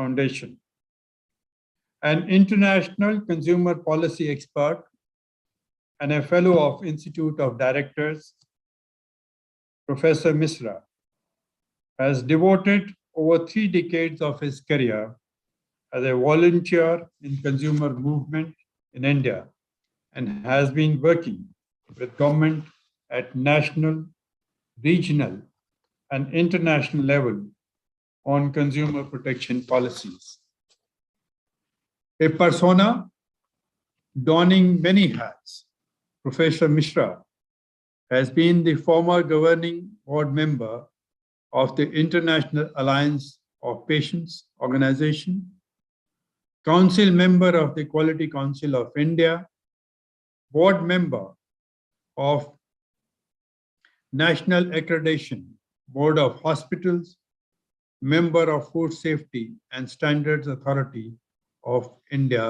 Foundation, an international consumer policy expert and a fellow of Institute of Directors. Professor Misra has devoted over 3 decades of his career as a volunteer in consumer movement in India and has been working with government at national, regional, and international level on consumer protection policies. A persona donning many hats, Professor Misra has been the former governing board member of the International Alliance of Patients Organization, council member of the Quality Council of India, board member of National Accreditation Board of Hospitals, member of Food Safety and Standards Authority of India,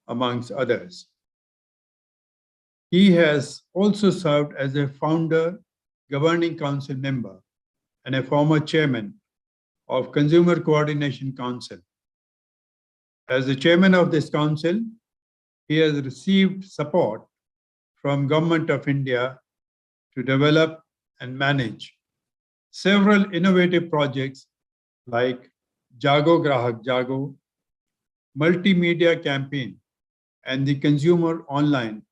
amongst others. He has also served as a founder, governing council member, and a former chairman of Consumer Coordination Council. As the chairman of this council, he has received support from Government of India to develop and manage several innovative projects like Jago Grahak Jago, multimedia campaign, and the Consumer Online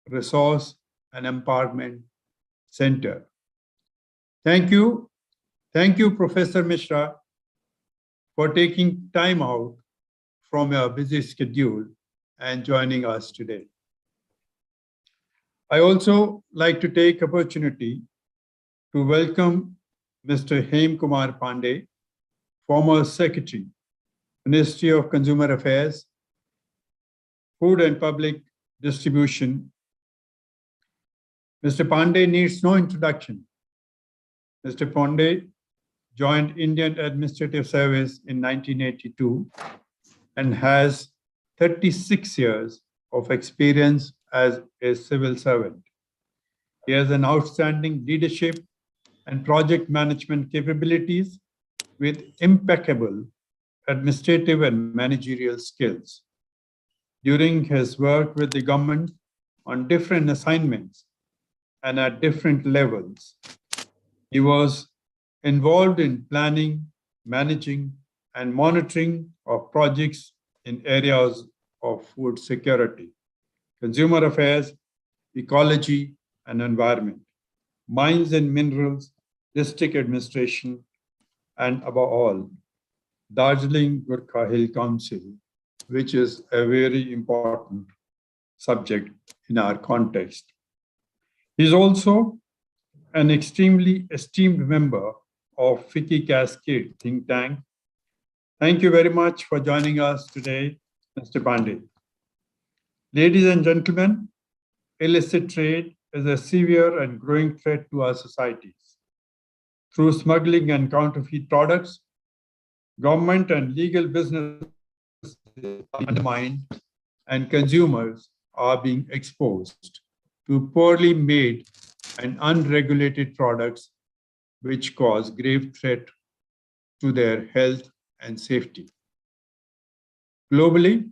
Resource and Empowerment Center. Thank you, Professor Misra, for taking time out from your busy schedule and joining us today. I also like to take opportunity to welcome Mr. Bejon Kumar Pandey, former Secretary, Ministry of Consumer Affairs, Food and Public Distribution. Mr. Pandey needs no introduction. Mr. Pandey joined Indian Administrative Service in 1982 and has 36 years of experience as a civil servant. He has an outstanding leadership and project management capabilities with impeccable administrative and managerial skills. During his work with the government on different assignments and at different levels, he was involved in planning, managing, and monitoring of projects in areas of food security, consumer affairs, ecology and environment, mines and minerals, district administration, and above all, Darjeeling Gorkha Hill Council, which is a very important subject in our context. He is also an extremely esteemed member of FICCI Cascade think tank. Thank you very much for joining us today, Mr. Pandey. Ladies and gentlemen, illicit trade is a severe and growing threat to our societies. Through smuggling and counterfeit products, government and legal business are undermined and consumers are being exposed to poorly made and unregulated products which cause grave threat to their health and safety. Globally,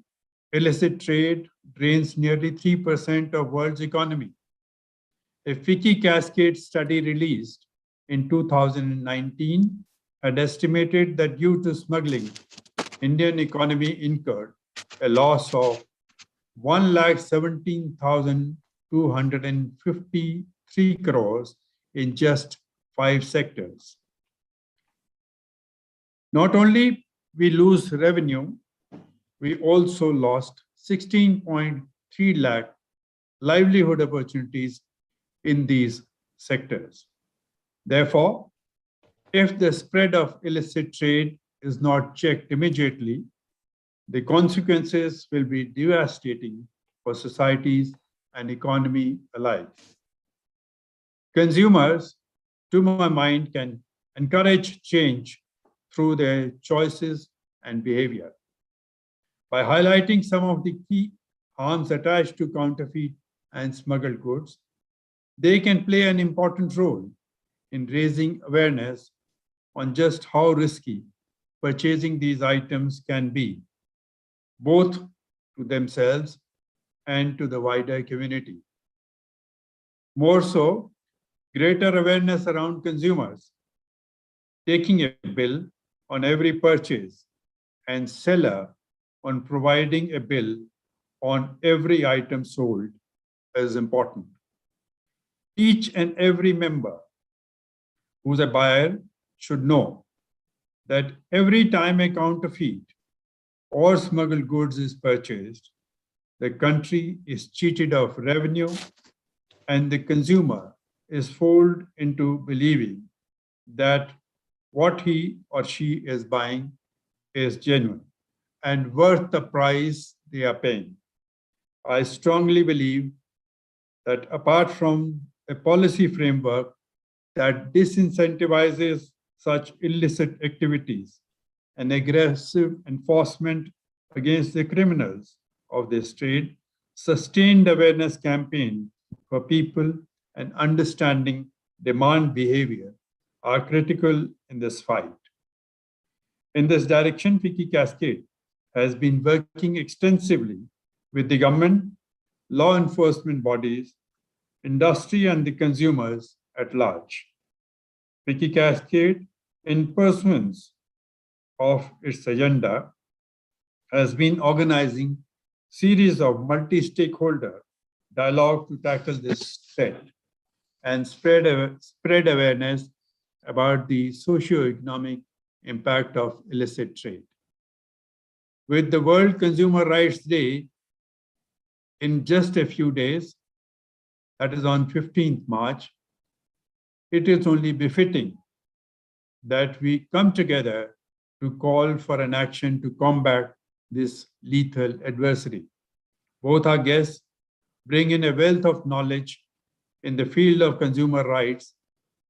illicit trade drains nearly 3% of world's economy. A FICCI Cascade study released in 2019 had estimated that due to smuggling, Indian economy incurred a loss of 1,17,253 crores in just 5 sectors. Not only we lose revenue, we also lost 16.3 lakh livelihood opportunities in these sectors. Therefore, if the spread of illicit trade is not checked immediately, the consequences will be devastating for societies and economy alike. Consumers, to my mind, can encourage change through their choices and behavior. By highlighting some of the key harms attached to counterfeit and smuggled goods, they can play an important role in raising awareness on just how risky purchasing these items can be, both to themselves and to the wider community. More so, greater awareness around consumers taking a bill on every purchase and seller on providing a bill on every item sold is important. Each and every member who's a buyer should know that every time a counterfeit or smuggled goods is purchased, the country is cheated of revenue and the consumer is fooled into believing that what he or she is buying is genuine and worth the price they are paying. I strongly believe that apart from a policy framework that disincentivizes such illicit activities and aggressive enforcement against the criminals of this trade, sustained awareness campaign for people and understanding demand behavior are critical in this fight. In this direction, FICCI Cascade has been working extensively with the government, law enforcement bodies, industry, and the consumers at large. FICCI Cascade, in pursuance of its agenda, has been organizing series of multi-stakeholder dialogue to tackle this threat and spread awareness about the socio-economic impact of illicit trade. With the World Consumer Rights Day in just a few days, that is on 15th March, it is only befitting that we come together to call for an action to combat this lethal adversary. Both our guests bring in a wealth of knowledge in the field of consumer rights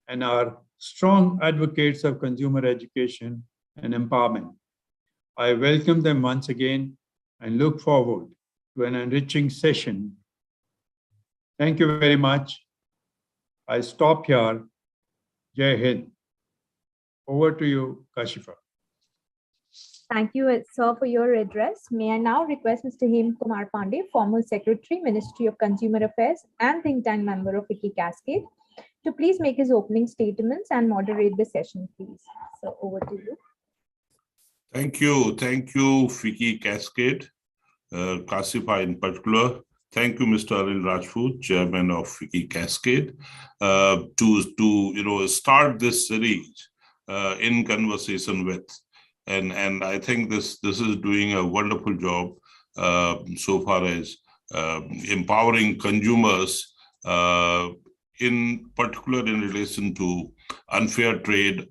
and are strong advocates of consumer education and empowerment. I welcome them once again and look forward to an enriching session. Thank you very much. I stop here. Jai Hind. Over to you, Kashifa. Thank you, sir, for your address. May I now request Mr. Bejon Kumar Pandey, former Secretary, Ministry of Consumer Affairs and think tank member of FICCI Cascade, to please make his opening statements and moderate the session, please. So over to you. Thank you, FICCI Cascade, Kasifa in particular. Thank you, Mr. Anil Rajput, Chairman of FICCI Cascade, to start this series in conversation with, and I think this is doing a wonderful job so far as empowering consumers, in particular in relation to unfair trade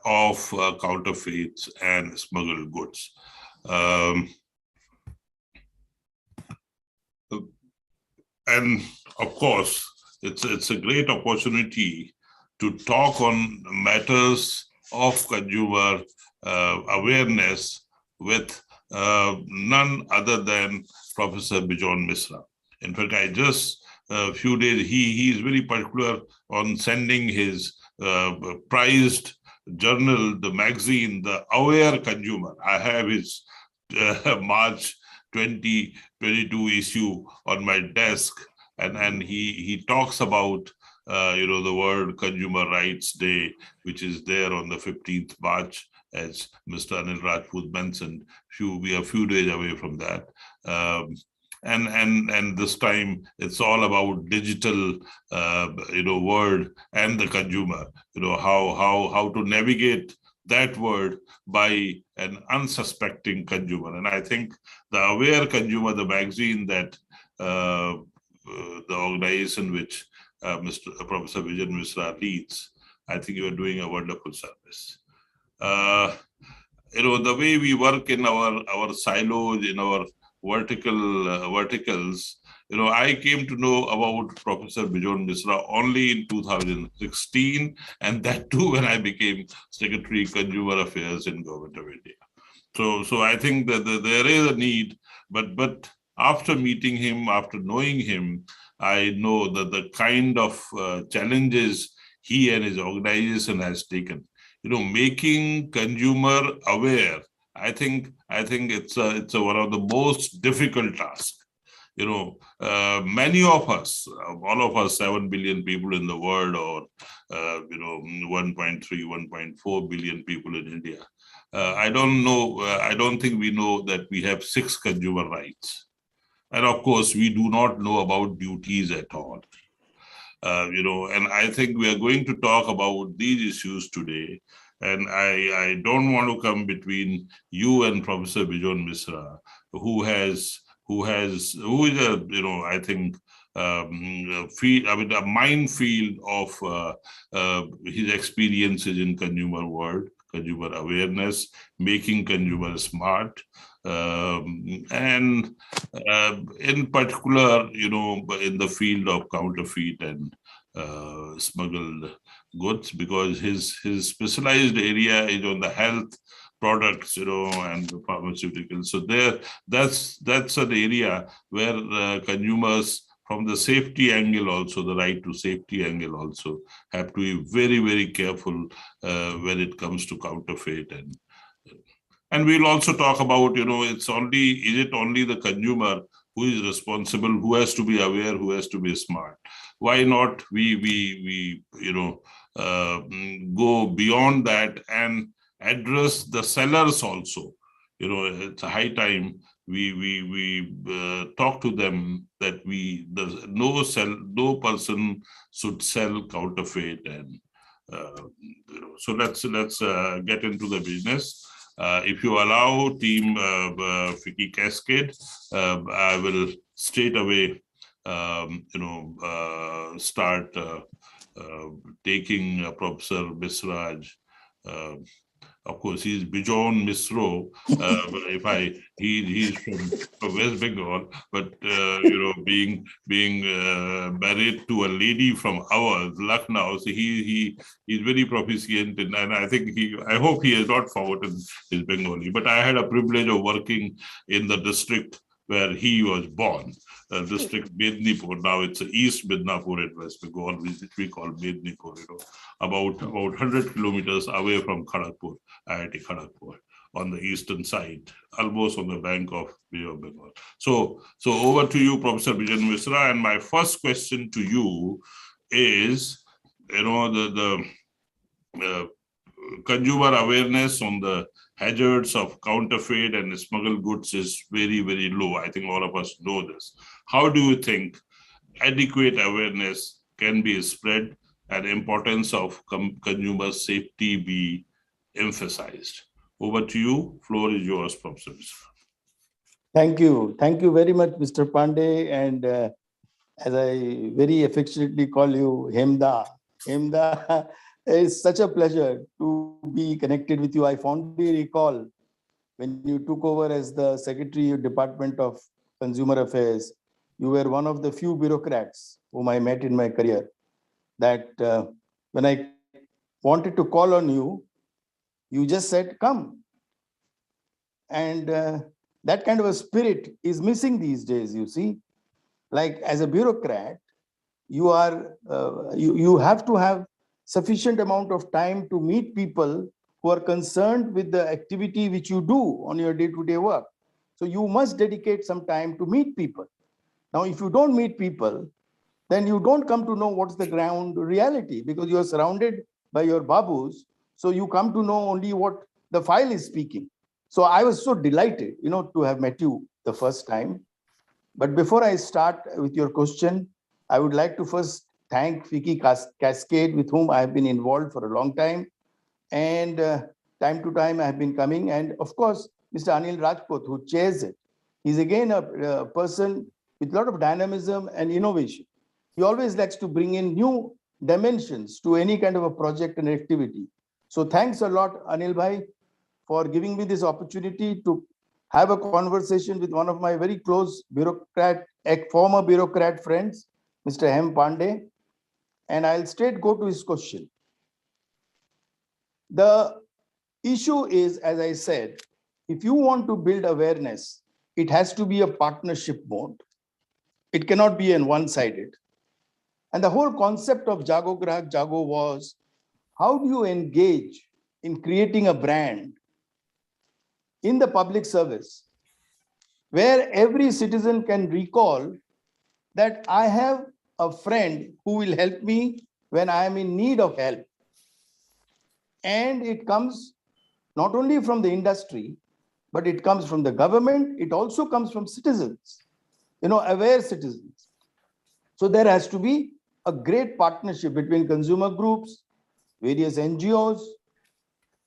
of counterfeits and smuggled goods. And of course, it's a great opportunity to talk on matters of consumer awareness with none other than Professor Bejon Misra. In fact, I just a few days, he is very particular on sending his prized journal, the magazine, the Aware Consumer. I have his March 2022 issue on my desk, and he talks about the World Consumer Rights Day, which is there on the 15th March, as Mr. Anil Rajput mentioned. We are a few days away from that. And this time it's all about digital world and the consumer, how to navigate that world by an unsuspecting consumer. And I think the Aware Consumer, the magazine that the organization which Professor Bejon Misra leads, I think you are doing a wonderful service. The way we work in our silos, in our verticals, I came to know about Professor Bejon Misra only in 2016, and that too when I became Secretary Consumer Affairs in Government of India. So I think that there is a need, but after meeting him, after knowing him, I know that the kind of challenges he and his organization has taken, making consumer aware. I think it's one of the most difficult tasks. Many of us, all of us, 7 billion people in the world, or 1.3, 1.4 billion people in India. I don't know. I don't think we know that we have 6 consumer rights, and of course, we do not know about duties at all. And I think we are going to talk about these issues today. And I don't want to come between you and Professor Bejon Misra, who is a, I think, a minefield of his experiences in consumer world, consumer awareness, making consumer smart, and in particular, in the field of counterfeit and smuggled goods, because his specialized area is on the health products, and the pharmaceuticals. So that's an area where consumers, from the safety angle also, the right to safety angle also, have to be very, very careful when it comes to counterfeit. And we'll also talk about, is it only the consumer who is responsible, who has to be aware, who has to be smart? Why not we go beyond that and address the sellers also? It's a high time we talk to them that no person should sell counterfeit. And so let's get into the business. If you allow, team FICCI Cascade, I will straight away start taking Professor Misra. Of course, he's Bejon Misra. He's from West Bengal, but being married to a lady from ours, Lucknow, so he's very proficient, and I hope he has not forgotten his Bengali. But I had a privilege of working in the district where he was born, district Mednipur. Now it's East Midnapur in West Bengal, which we call Mednipur, about 100 kilometers away from Kharagpur, IIT Kharagpur, on the eastern side, almost on the bank of Bay of Bengal. So over to you, Professor Bejon Misra. And my first question to you is, the consumer awareness on the hazards of counterfeit and smuggled goods is very, very low. I think all of us know this. How do you think adequate awareness can be spread and importance of consumer safety be emphasized? Over to you. Floor is yours, Professor Misra. Thank you. Thank you very much, Mr. Pandey. And as I very affectionately call you, Hemda. Hemda, it's such a pleasure to be connected with you. I fondly recall when you took over as the Secretary of Department of Consumer Affairs, you were one of the few bureaucrats whom I met in my career that when I wanted to call on you, you just said, come. And that kind of a spirit is missing these days, you see. Like as a bureaucrat, you have to have sufficient amount of time to meet people who are concerned with the activity which you do on your day-to-day work. So you must dedicate some time to meet people. Now, if you don't meet people, then you don't come to know what's the ground reality, because you're surrounded by your babus. So you come to know only what the file is speaking. So I was so delighted, to have met you the first time. But before I start with your question, I would like to first thank FICCI Cascade, with whom I have been involved for a long time. And time to time, I have been coming. And of course, Mr. Anil Rajput, who chairs it, he's again a person with a lot of dynamism and innovation. He always likes to bring in new dimensions to any kind of a project and activity. So thanks a lot, Anil Bhai, for giving me this opportunity to have a conversation with one of my very close former bureaucrat friends, Mr. M. Pandey. And I'll straight go to his question. The issue is, as I said, if you want to build awareness, it has to be a partnership mode. It cannot be one-sided. And the whole concept of Jago Grahak Jago was, how do you engage in creating a brand in the public service, where every citizen can recall that I have a friend who will help me when I am in need of help. And it comes not only from the industry, but it comes from the government. It also comes from citizens, aware citizens. So there has to be a great partnership between consumer groups, various NGOs,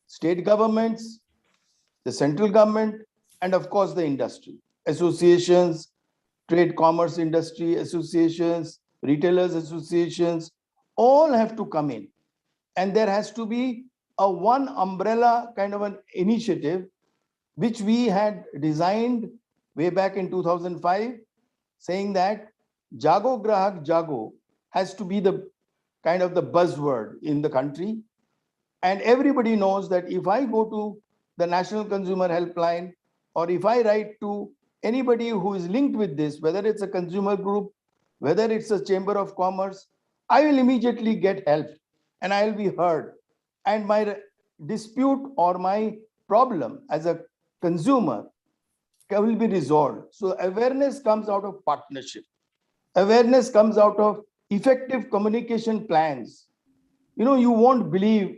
state governments, the central government, and of course the industry, associations, trade commerce industry associations, retailers associations, all have to come in. And there has to be a one umbrella kind of an initiative, which we had designed way back in 2005, saying that Jago Grahak Jago has to be the kind of the buzzword in the country. And everybody knows that if I go to the National Consumer Helpline, or if I write to anybody who is linked with this, whether it's a consumer group, whether it's a chamber of commerce, I will immediately get help and I will be heard. And my dispute or my problem as a consumer will be resolved. So awareness comes out of partnership. Awareness comes out of effective communication plans. You won't believe,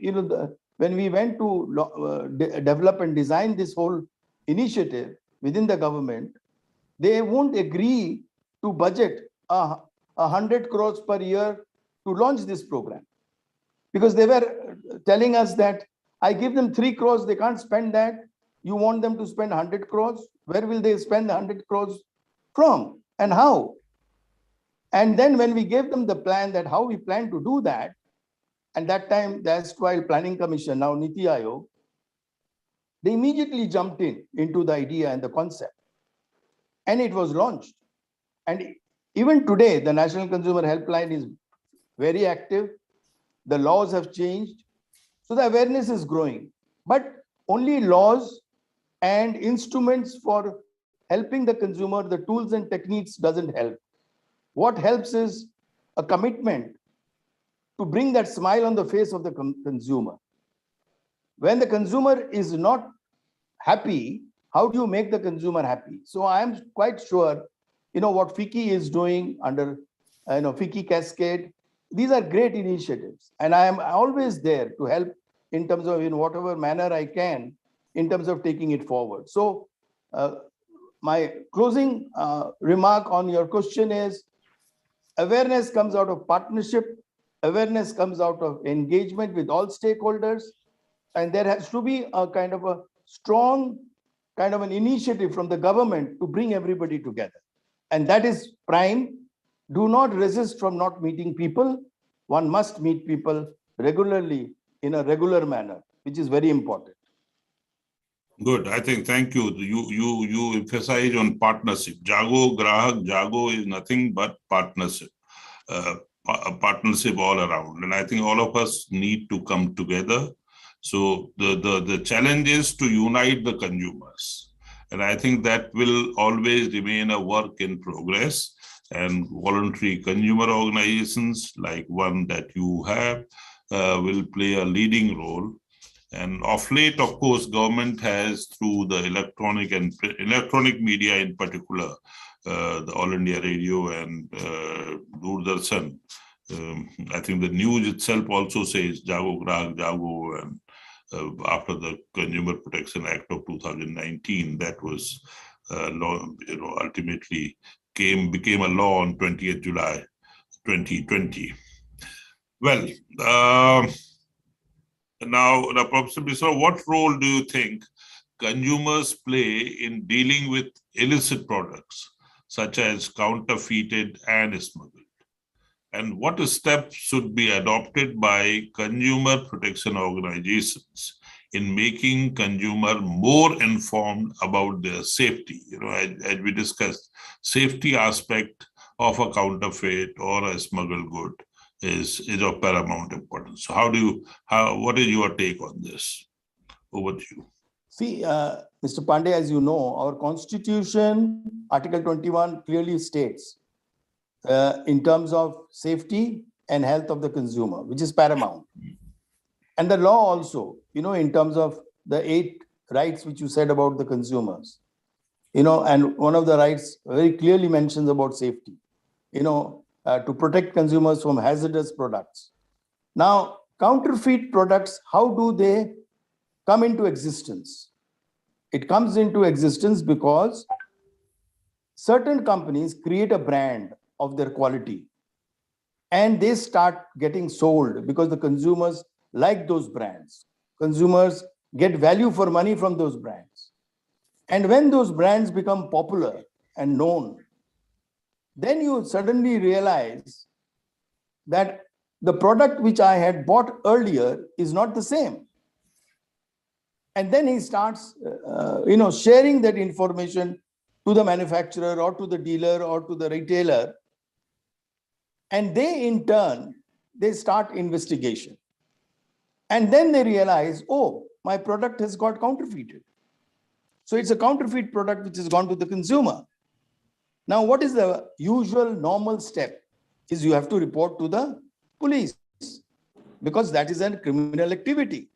when we went to develop and design this whole initiative within the government, they won't agree to budget 100 crores per year to launch this program, because they were telling us that I give them 3 crores, they can't spend that. You want them to spend 100 crores? Where will they spend 100 crores from and how? And then when we gave them the plan that how we plan to do that, and that time the erstwhile Planning Commission, now Niti Aayog, they immediately jumped into the idea and the concept, and it was launched. And even today, the National Consumer Helpline is very active. The laws have changed, so the awareness is growing. But only laws and instruments for helping the consumer, the tools and techniques, doesn't help. What helps is a commitment to bring that smile on the face of the consumer. When the consumer is not happy, how do you make the consumer happy? So I am quite sure, what FICCI is doing under, FICCI Cascade. These are great initiatives, and I am always there to help in terms of, in whatever manner I can, in terms of taking it forward. So my closing remark on your question is, awareness comes out of partnership, awareness comes out of engagement with all stakeholders, and there has to be a kind of a strong kind of an initiative from the government to bring everybody together. And that is prime. Do not resist from not meeting people. One must meet people regularly in a regular manner, which is very important. Good. I think, thank you. You emphasize on partnership. Jago Grahak Jago is nothing but partnership. A partnership all around. And I think all of us need to come together. So the challenge is to unite the consumers. And I think that will always remain a work in progress. And voluntary consumer organizations like one that you have will play a leading role. And of late, of course, government has, through the electronic media in particular, the All India Radio and Doordarshan. I think the news itself also says Jago Grahak Jago, and after the Consumer Protection Act of 2019, that was ultimately became a law on 20th July 2020. Well, now, Professor Misra, what role do you think consumers play in dealing with illicit products, such as counterfeited and smuggled? And what steps should be adopted by consumer protection organizations in making consumer more informed about their safety? As we discussed, safety aspect of a counterfeit or a smuggled good is of paramount importance. So what is your take on this? Over to you. See, Mr. Pandey, as you know, our Constitution, Article 21 clearly states in terms of safety and health of the consumer, which is paramount. And the law also, in terms of the 8 rights which you said about the consumers, and one of the rights very clearly mentions about safety, to protect consumers from hazardous products. Now, counterfeit products, how do they come into existence? It comes into existence because certain companies create a brand of their quality and they start getting sold because the consumers like those brands. Consumers get value for money from those brands. And when those brands become popular and known, then you suddenly realize that the product which I had bought earlier is not the same. And then he starts, sharing that information to the manufacturer or to the dealer or to the retailer. And they, in turn, they start investigation. And then they realize, oh, my product has got counterfeited. So it's a counterfeit product which has gone to the consumer. Now, what is the usual normal step? Is you have to report to the police because that is a criminal activity.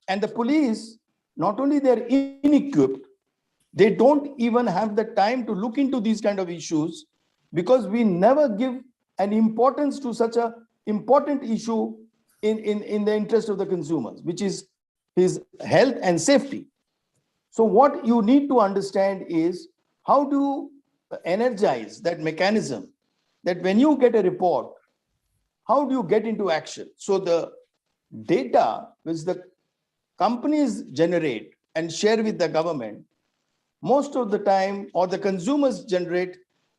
And the police, not only they're inequipped, they don't even have the time to look into these kind of issues because we never give an importance to such an important issue in the interest of the consumers, which is his health and safety. So what you need to understand is how to energize that mechanism that when you get a report, how do you get into action? So the data which the companies generate and share with the government, most of the time, or the consumers generate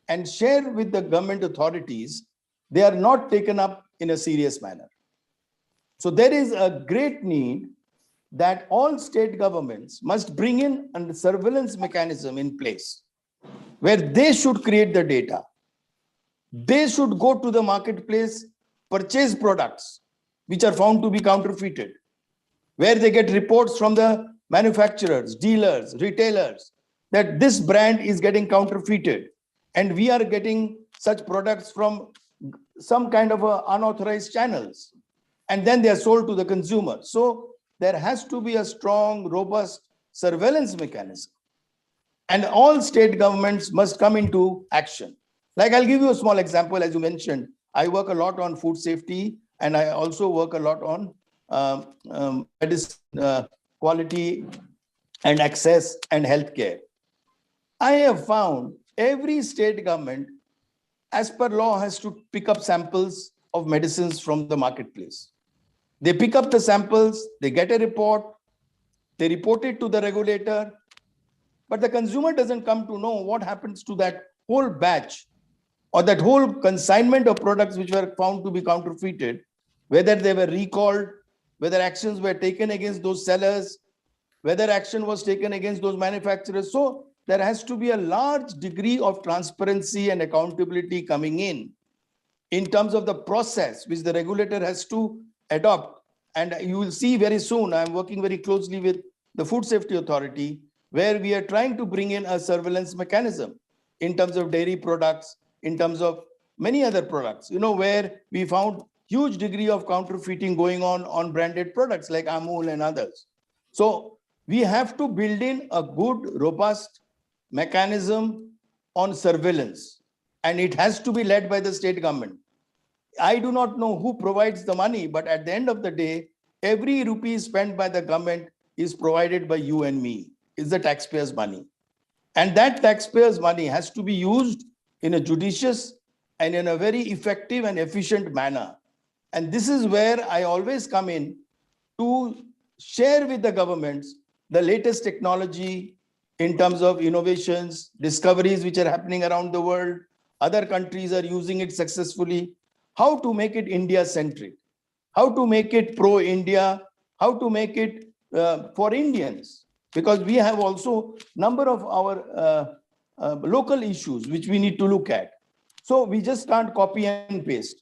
and share with the government authorities, they are not taken up in a serious manner. So there is a great need that all state governments must bring in a surveillance mechanism in place where they should create the data. They should go to the marketplace, purchase products which are found to be counterfeited, where they get reports from the manufacturers, dealers, retailers, that this brand is getting counterfeited and we are getting such products from some kind of unauthorized channels, and then they are sold to the consumer. So there has to be a strong, robust surveillance mechanism. And all state governments must come into action. Like I'll give you a small example, as you mentioned, I work a lot on food safety and I also work a lot on medicine quality and access and healthcare. I have found every state government, as per law, has to pick up samples of medicines from the marketplace. They pick up the samples, they get a report, they report it to the regulator, but the consumer doesn't come to know what happens to that whole batch or that whole consignment of products which were found to be counterfeited, whether they were recalled, whether actions were taken against those sellers, whether action was taken against those manufacturers. So there has to be a large degree of transparency and accountability coming in terms of the process which the regulator has to adopt. And you will see very soon, I'm working very closely with the Food Safety Authority, where we are trying to bring in a surveillance mechanism in terms of dairy products, in terms of many other products, where we found huge degree of counterfeiting going on branded products like Amul and others. So we have to build in a good, robust mechanism on surveillance, and it has to be led by the state government. I do not know who provides the money, but at the end of the day, every rupee spent by the government is provided by you and me. It's the taxpayers' money. And that taxpayers' money has to be used in a judicious and in a very effective and efficient manner. And this is where I always come in to share with the governments the latest technology in terms of innovations, discoveries which are happening around the world. Other countries are using it successfully. How to make it India-centric, how to make it pro-India, how to make it for Indians, because we have also number of our local issues which we need to look at. So we just can't copy and paste.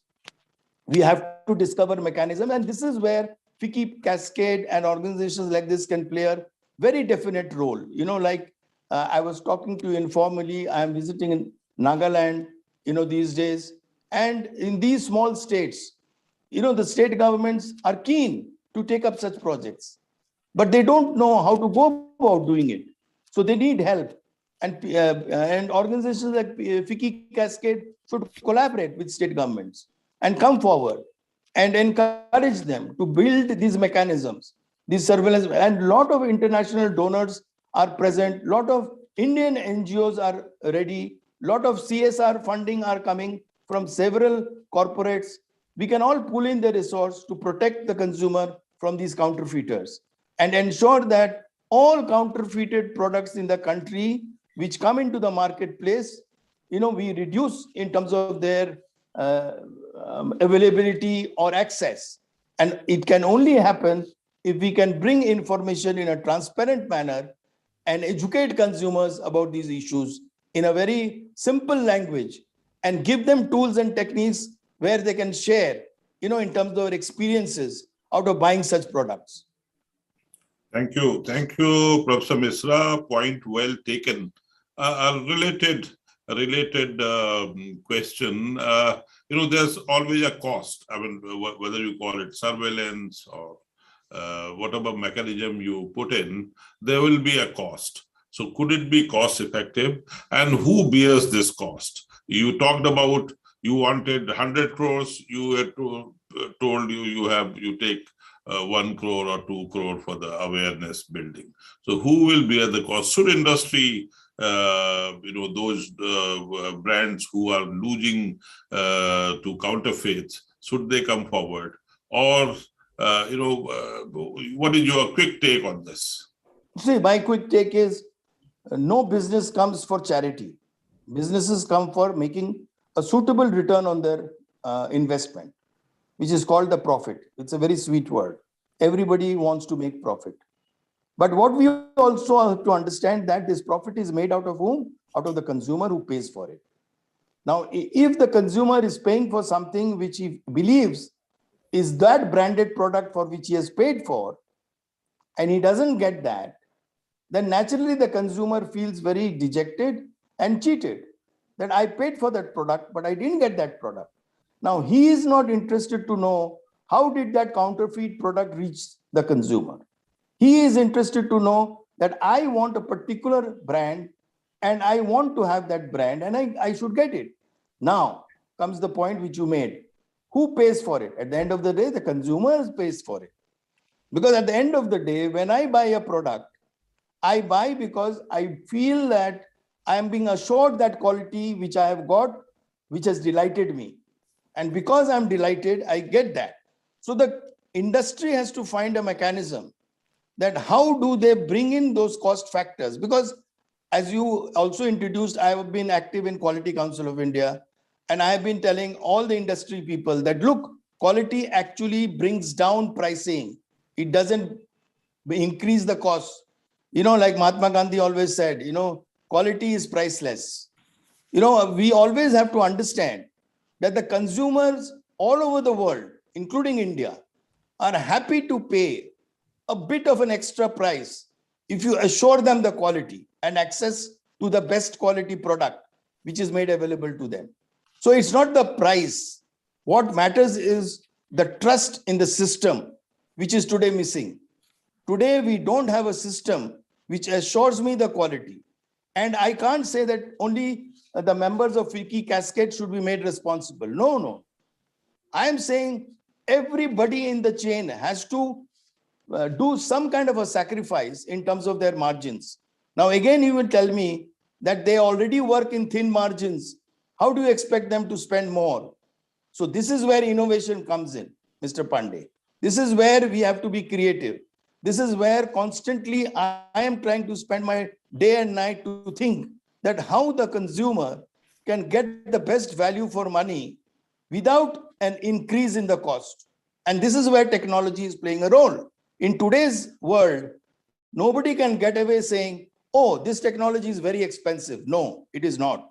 We have to discover mechanism, and this is where FICCI Cascade and organizations like this can play a very definite role. Like I was talking to you informally, I am visiting in Nagaland, these days. And in these small states, the state governments are keen to take up such projects, but they don't know how to go about doing it. So they need help. And organizations like FICCI Cascade should collaborate with state governments and come forward and encourage them to build these mechanisms, these surveillance. And a lot of international donors are present. A lot of Indian NGOs are ready. A lot of CSR funding are coming from several corporates. We can all pull in the resource to protect the consumer from these counterfeiters and ensure that all counterfeited products in the country which come into the marketplace, we reduce in terms of their availability or access. And it can only happen if we can bring information in a transparent manner and educate consumers about these issues in a very simple language and give them tools and techniques where they can share, in terms of their experiences out of buying such products. Thank you. Thank you, Professor Misra. Point well taken. A related question. There's always a cost. I mean, whether you call it surveillance or whatever mechanism you put in, there will be a cost. So could it be cost effective? And who bears this cost? You talked about you wanted 100 crores. You had told you take 1 crore or 2 crore for the awareness building. So who will bear the cost? Should industry, those brands who are losing to counterfeits, should they come forward? Or, what is your quick take on this? See, my quick take is no business comes for charity. Businesses come for making a suitable return on their investment, which is called the profit. It's a very sweet word. Everybody wants to make profit. But what we also have to understand that this profit is made out of whom? Out of the consumer who pays for it. Now, if the consumer is paying for something which he believes is that branded product for which he has paid for, and he doesn't get that, then naturally the consumer feels very dejected and cheated that I paid for that product, but I didn't get that product. Now, he is not interested to know how did that counterfeit product reach the consumer. He is interested to know that I want a particular brand and I want to have that brand and I should get it. Now comes the point which you made. Who pays for it? At the end of the day, the consumer pays for it. Because at the end of the day, when I buy a product, I buy because I feel that I am being assured that quality which I have got, which has delighted me. And because I'm delighted, I get that. So the industry has to find a mechanism that how do they bring in those cost factors? Because as you also introduced, I have been active in Quality Council of India, and I have been telling all the industry people that, look, quality actually brings down pricing. It doesn't increase the cost. Like Mahatma Gandhi always said, quality is priceless. We always have to understand that the consumers all over the world, including India, are happy to pay a bit of an extra price if you assure them the quality and access to the best quality product which is made available to them. So it's not the price. What matters is the trust in the system, which is today missing. Today, we don't have a system which assures me the quality. And I can't say that only the members of FICCI Cascade should be made responsible. No. I am saying everybody in the chain has to do some kind of a sacrifice in terms of their margins. Now, again, you will tell me that they already work in thin margins. How do you expect them to spend more? So this is where innovation comes in, Mr. Pandey. This is where we have to be creative. This is where constantly I am trying to spend my day and night to think that how the consumer can get the best value for money without an increase in the cost. And this is where technology is playing a role. In today's world, nobody can get away saying, oh, this technology is very expensive. No, it is not.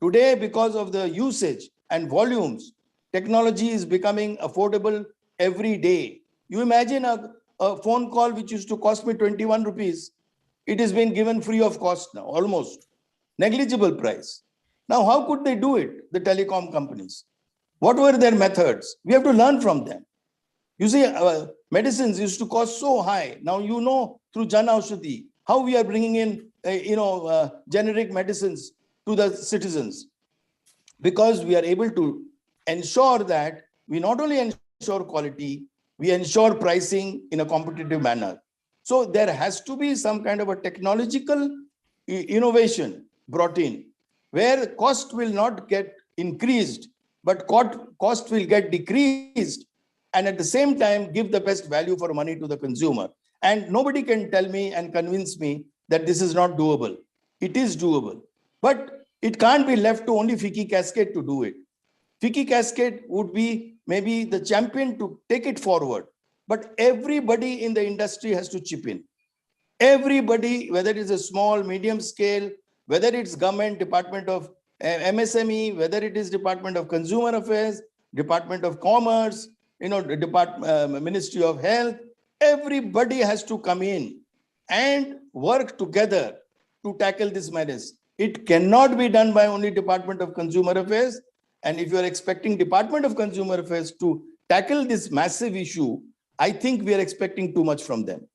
Today, because of the usage and volumes, technology is becoming affordable every day. You imagine a phone call which used to cost me 21 rupees. It has been given free of cost now, almost. Negligible price. Now, how could they do it, the telecom companies? What were their methods? We have to learn from them. You see, Medicines used to cost so high. Now, through Jan Aushadhi, how we are bringing in, generic medicines to the citizens, because we are able to ensure that we not only ensure quality, we ensure pricing in a competitive manner. So there has to be some kind of a technological innovation brought in, where cost will not get increased, but cost will get decreased, and at the same time give the best value for money to the consumer. And nobody can tell me and convince me that this is not doable. It is doable, but it can't be left to only FICCI Cascade to do it. FICCI Cascade would be maybe the champion to take it forward, but everybody in the industry has to chip in. Everybody, whether it is a small, medium scale, whether it's government, Department of MSME, whether it is Department of Consumer Affairs, Department of Commerce, Ministry of Health, everybody has to come in and work together to tackle this menace. It cannot be done by only Department of Consumer Affairs. And if you are expecting Department of Consumer Affairs to tackle this massive issue, I think we are expecting too much from them.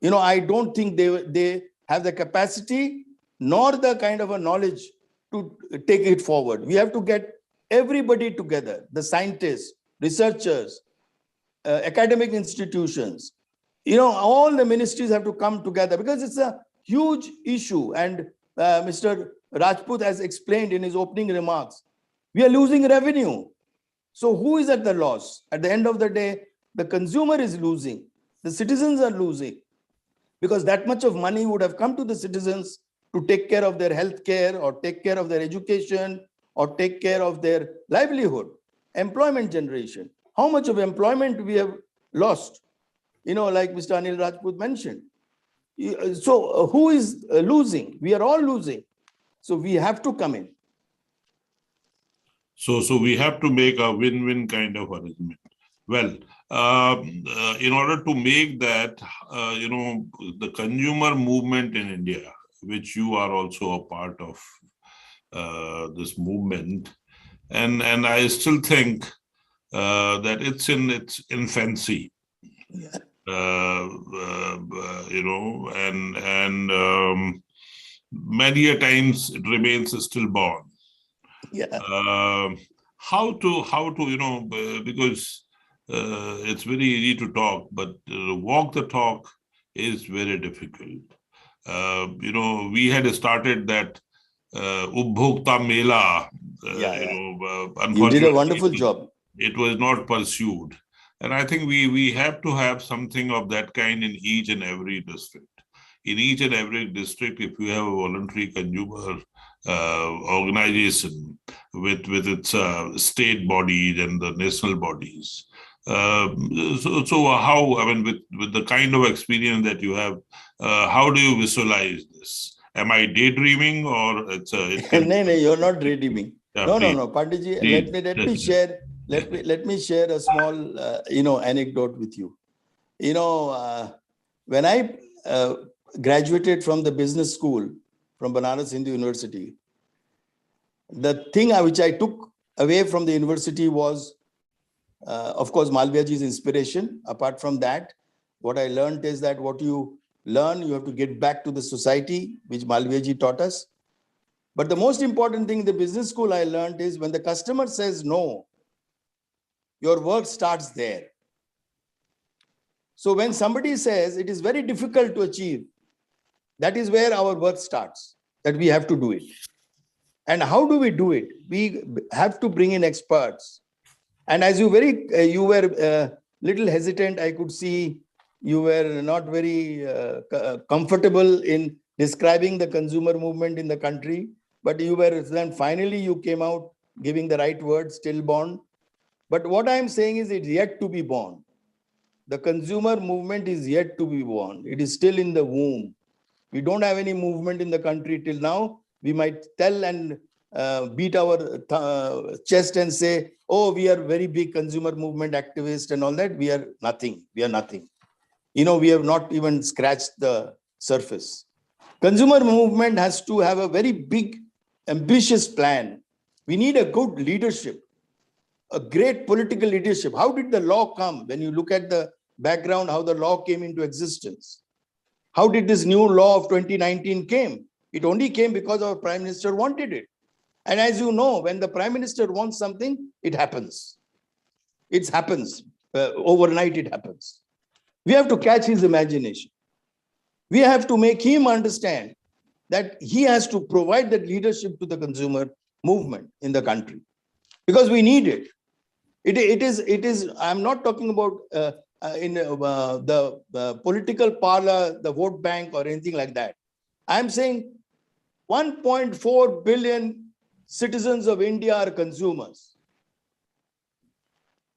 I don't think they have the capacity nor the kind of a knowledge to take it forward. We have to get everybody together, the scientists, researchers, academic institutions, all the ministries have to come together, because it's a huge issue. And Mr. Rajput has explained in his opening remarks, we are losing revenue. So who is at the loss? At the end of the day, the consumer is losing, the citizens are losing, because that much of money would have come to the citizens to take care of their health care, or take care of their education, or take care of their livelihood, employment generation. How much of employment we have lost, like Mr. Anil Rajput mentioned. So who is losing? We are all losing. So we have to come in. So we have to make a win-win kind of arrangement. Well, in order to make that, the consumer movement in India, which you are also a part of this movement, and I still think that it's in its infancy. Yeah. Many a times it remains stillborn. Yeah. How to because it's very easy to talk, but walk the talk is very difficult. We had started that Ubhokta Mela. You did a wonderful job. It was not pursued. And I think we have to have something of that kind in each and every district. In each and every district, if you have a voluntary consumer organization with its state bodies and the national bodies. So how, with the kind of experience that you have, how do you visualize this? Am I daydreaming, or it's No, you're not daydreaming. Yeah, no, Panditji, let me share a small, anecdote with you. When I graduated from the business school from Banaras Hindu University, the thing which I took away from the university was, of course, Malviyaji's inspiration. Apart from that, what I learned is that what you learn, you have to get back to the society, which Malviyaji taught us. But the most important thing in the business school I learned is, when the customer says no, your work starts there. So when somebody says it is very difficult to achieve, that is where our work starts, that we have to do it. And how do we do it? We have to bring in experts. And as you were little hesitant, I could see you were not very comfortable in describing the consumer movement in the country, but then finally you came out giving the right word, stillborn. But what I'm saying is, it's yet to be born. The consumer movement is yet to be born. It is still in the womb. We don't have any movement in the country till now. We might tell and beat our chest and say, oh, we are very big consumer movement activists and all that. We are nothing. We are nothing. We have not even scratched the surface. Consumer movement has to have a very big, ambitious plan. We need a good leadership, a great political leadership. How did the law come? When you look at the background, how the law came into existence. How did this new law of 2019 came? It only came because our Prime Minister wanted it. And as you know, when the Prime Minister wants something, it happens. It happens. Overnight it happens. We have to catch his imagination. We have to make him understand that he has to provide that leadership to the consumer movement in the country, because we need it. It is. I'm not talking about in the political parlor, the vote bank or anything like that. I'm saying 1.4 billion citizens of India are consumers.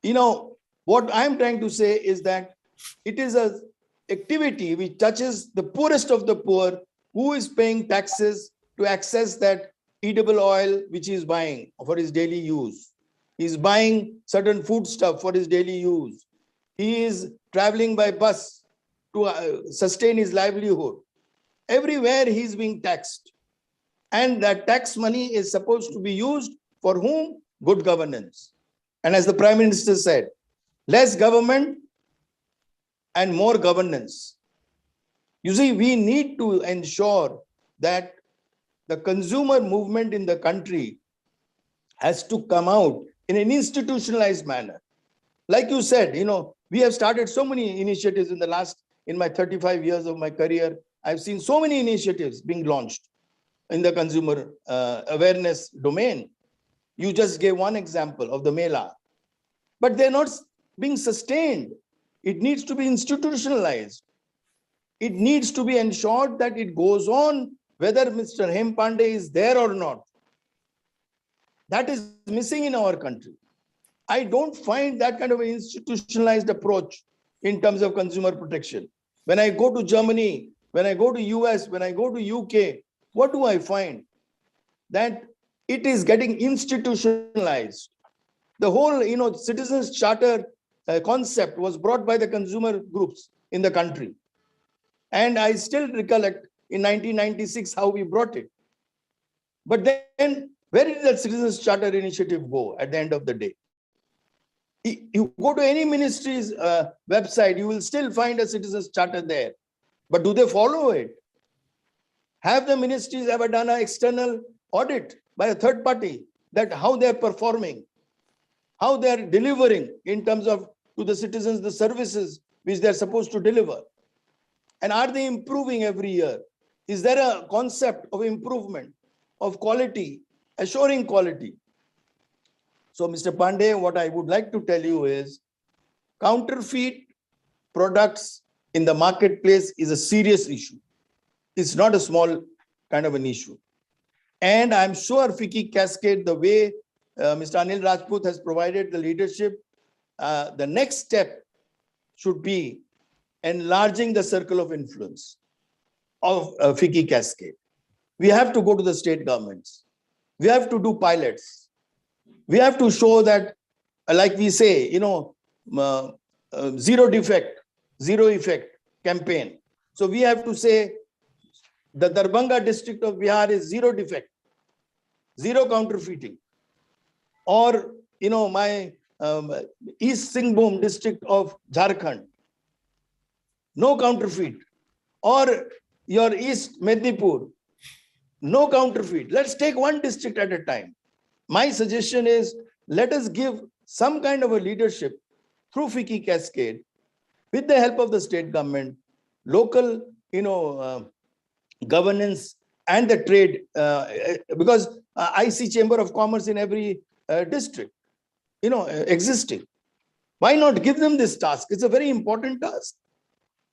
You know, what I'm trying to say is that it is an activity which touches the poorest of the poor, who is paying taxes to access that edible oil which he is buying for his daily use. He is buying certain food stuff for his daily use. He is traveling by bus to sustain his livelihood. Everywhere he is being taxed. And that tax money is supposed to be used for whom? Good governance. And as the Prime Minister said, less government and more governance. You see, we need to ensure that the consumer movement in the country has to come out in an institutionalized manner. Like you said, you know, we have started so many initiatives in my 35 years of my career. I've seen so many initiatives being launched in the consumer awareness domain. You just gave one example of the Mela, but they're not being sustained. It needs to be institutionalized. It needs to be ensured that it goes on whether Mr. Hem Pandey is there or not. That is missing in our country. I don't find that kind of an institutionalized approach in terms of consumer protection. When I go to Germany, when I go to US, when I go to UK, what do I find? That it is getting institutionalized. The whole, you know, citizens charter concept was brought by the consumer groups in the country. And I still recollect in 1996 how we brought it. But then where did that citizens charter initiative go at the end of the day? You go to any ministry's website, you will still find a citizens charter there. But do they follow it? Have the ministries ever done an external audit by a third party that how they're performing, how they're delivering in terms of to the citizens the services which they're supposed to deliver? And are they improving every year? Is there a concept of improvement, of quality, assuring quality? So, Mr. Pandey, what I would like to tell you is counterfeit products in the marketplace is a serious issue. It's not a small kind of an issue. And I'm sure FICCI Cascade, the way Mr. Anil Rajput has provided the leadership, the next step should be enlarging the circle of influence of FICCI Cascade. We have to go to the state governments. We have to do pilots. We have to show that, like we say, you know, zero defect, zero effect campaign. So we have to say the Darbhanga district of Bihar is zero defect, zero counterfeiting. Or, you know, my East Singhbhum district of Jharkhand, no counterfeit. Or your East Mednipur, no counterfeit. Let's take one district at a time. My suggestion is, let us give some kind of a leadership through FICCI Cascade with the help of the state government, local, you know, governance and the trade, because I see Chamber of Commerce in every district, you know, existing. Why not give them this task? It's a very important task.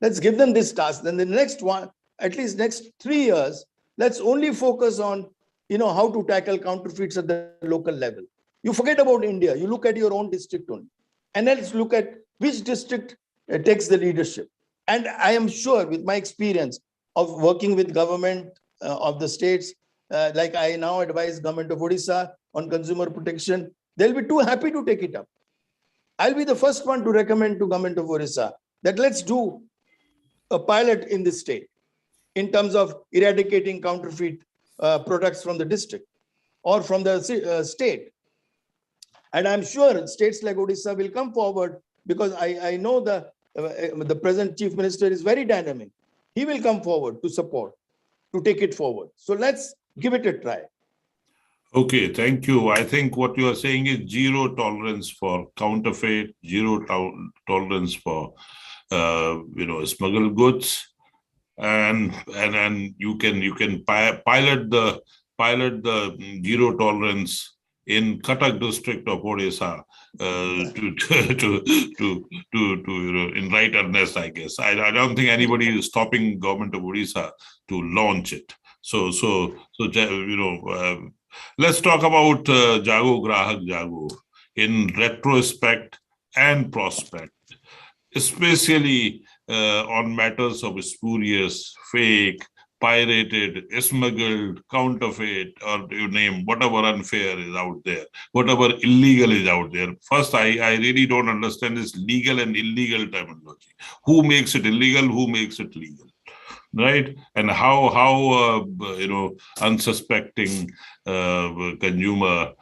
Let's give them this task. Then the next one, at least next 3 years, let's only focus on, you know, how to tackle counterfeits at the local level. You forget about India. You look at your own district only. And let's look at which district takes the leadership. And I am sure with my experience of working with government of the states, like I now advise government of Odisha on consumer protection, they'll be too happy to take it up. I'll be the first one to recommend to government of Odisha that let's do a pilot in this state in terms of eradicating counterfeit products from the district or from the state. And I'm sure states like Odisha will come forward because I know the the present Chief Minister is very dynamic. He will come forward to support, to take it forward. So let's give it a try. Okay, thank you. I think what you are saying is zero tolerance for counterfeit, zero tolerance for smuggled goods, and you can pilot the zero tolerance in Cuttack district of Odisha in right earnest, I guess. I don't think anybody is stopping government of Odisha to launch it. Let's talk about Jago Grahak Jago in retrospect and prospect, especially on matters of spurious, fake, pirated, smuggled, counterfeit, or you name whatever unfair is out there, whatever illegal is out there. First, I really don't understand this legal and illegal terminology. Who makes it illegal? Who makes it legal? Right? And how unsuspecting consumer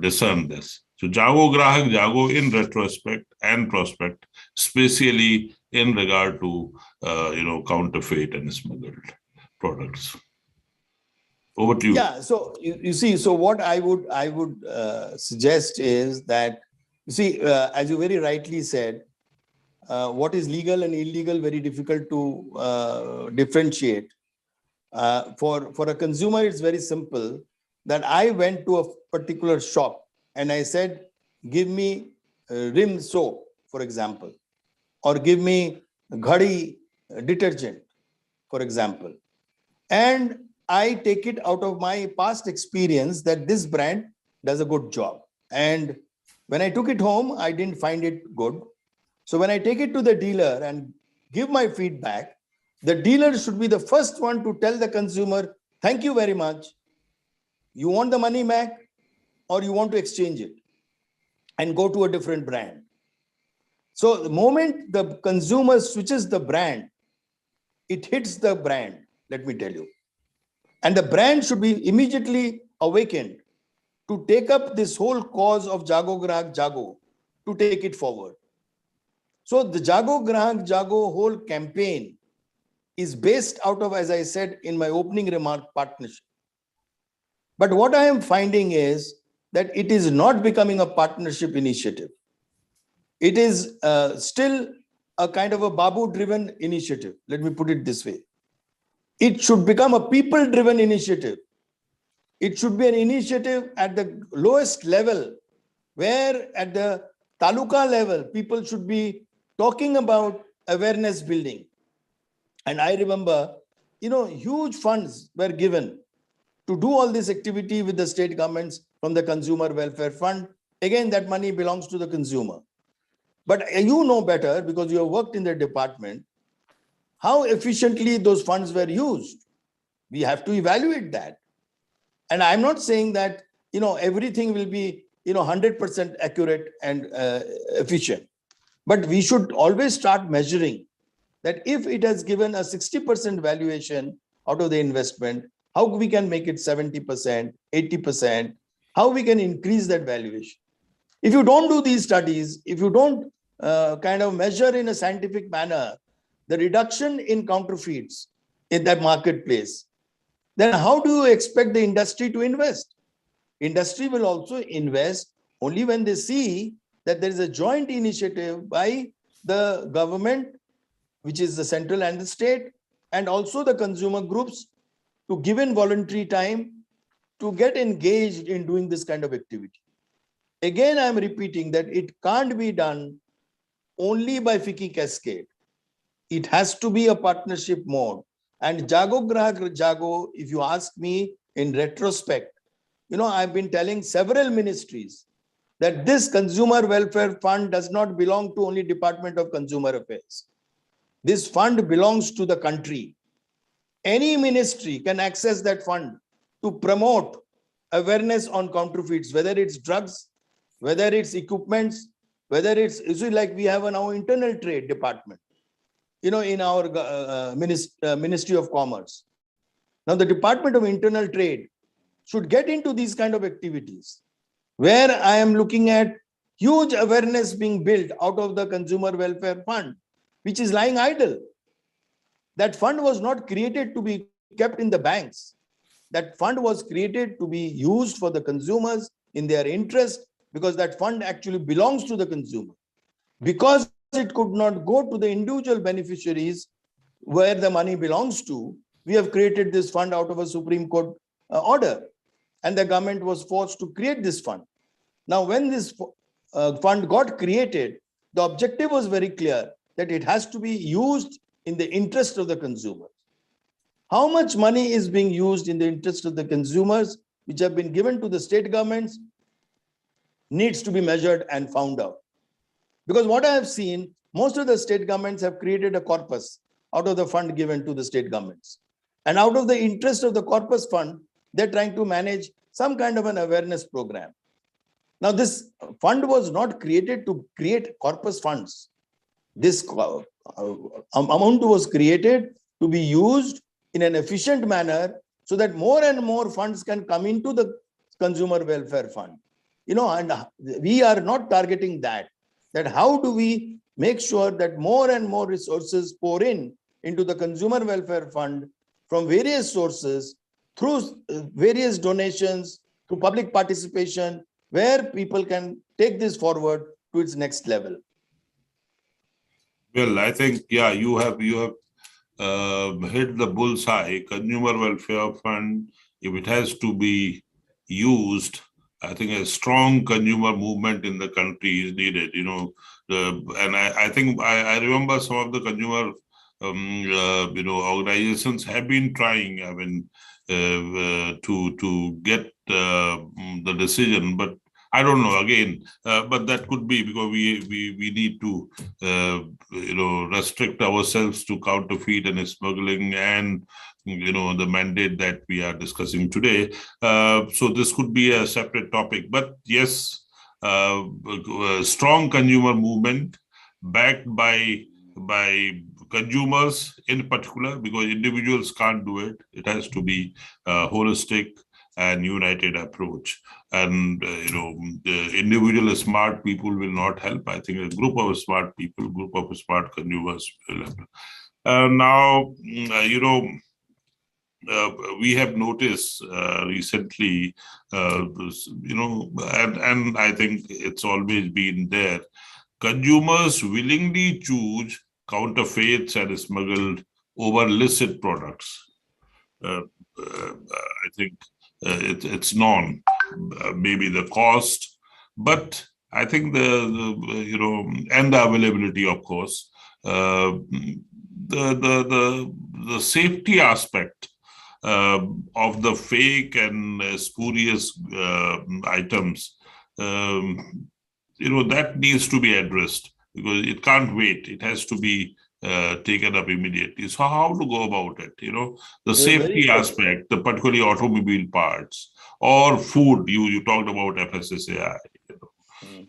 discern this. So Jago Grahak Jago in retrospect and prospect, especially in regard to counterfeit and smuggled products. Over to you. Yeah, so you see, so what I would suggest is that, you see, as you very rightly said, what is legal and illegal, very difficult to differentiate. For a consumer, it's very simple that I went to a particular shop and I said, give me rim soap, for example, or give me ghadi detergent, for example. And I take it out of my past experience that this brand does a good job. And when I took it home, I didn't find it good. So when I take it to the dealer and give my feedback, the dealer should be the first one to tell the consumer, thank you very much. You want the money back or you want to exchange it and go to a different brand. So the moment the consumer switches the brand, it hits the brand, let me tell you. And the brand should be immediately awakened to take up this whole cause of Jago Grahak Jago, to take it forward. So the Jago Grahak Jago whole campaign is based out of, as I said in my opening remark, partnership. But what I am finding is that it is not becoming a partnership initiative. It is still a kind of a Babu-driven initiative. Let me put it this way. It should become a people-driven initiative. It should be an initiative at the lowest level, where at the taluka level, people should be talking about awareness building. And I remember, huge funds were given to do all this activity with the state governments from the Consumer Welfare Fund. Again, that money belongs to the consumer. But you know better, because you have worked in the department, how efficiently those funds were used. We have to evaluate that. And I'm not saying that, everything will be, 100% accurate and efficient. But we should always start measuring that if it has given a 60% valuation out of the investment, how we can make it 70%, 80%, how we can increase that valuation. If you don't do these studies, if you don't kind of measure in a scientific manner the reduction in counterfeits in that marketplace, then how do you expect the industry to invest? Industry will also invest only when they see that there is a joint initiative by the government, which is the central and the state, and also the consumer groups, to give in voluntary time to get engaged in doing this kind of activity. Again, I'm repeating that it can't be done only by FICCI Cascade. It has to be a partnership mode. And Jago Grahak Jago, if you ask me in retrospect, I've been telling several ministries that this Consumer Welfare Fund does not belong to only Department of Consumer Affairs. This fund belongs to the country. Any ministry can access that fund to promote awareness on counterfeits, whether it's drugs, whether it's equipments, whether it's like we have now internal trade department, in our Ministry of Commerce. Now the Department of Internal Trade should get into these kind of activities, where I am looking at huge awareness being built out of the Consumer Welfare Fund which is lying idle. That fund was not created to be kept in the banks. That fund was created to be used for the consumers in their interest, because that fund actually belongs to the consumer. Because it could not go to the individual beneficiaries where the money belongs to, we have created this fund out of a Supreme Court order, and the government was forced to create this fund. Now, when this fund got created, the objective was very clear, that it has to be used in the interest of the consumer. How much money is being used in the interest of the consumers, which have been given to the state governments, needs to be measured and found out. Because what I have seen, most of the state governments have created a corpus out of the fund given to the state governments. And out of the interest of the corpus fund, they're trying to manage some kind of an awareness program. Now, this fund was not created to create corpus funds. This amount was created to be used in an efficient manner, so that more and more funds can come into the consumer welfare fund. And we are not targeting that how do we make sure that more and more resources pour into the consumer welfare fund from various sources, through various donations, through public participation, where people can take this forward to its next level. Well, I think, yeah, you have hit the bullseye. Consumer Welfare Fund, if it has to be used, I think a strong consumer movement in the country is needed, and I think I remember some of the consumer organizations have been trying, to get the decision, but I don't know, again, but that could be because we need to restrict ourselves to counterfeit and smuggling and the mandate that we are discussing today. So this could be a separate topic, but yes, a strong consumer movement backed by consumers in particular, because individuals can't do it. It has to be a holistic and united approach. And the individual smart people will not help. I think a group of smart people, group of smart consumers will help. Now, we have noticed recently, and I think it's always been there, consumers willingly choose counterfeits and smuggled over illicit products. I think it's known, maybe the cost, but I think and the availability, of course, the safety aspect of the fake and spurious items, that needs to be addressed, because it can't wait. It has to be taken up immediately. So how to go about it? The safety aspect, particularly automobile parts or food. You talked about FSSAI.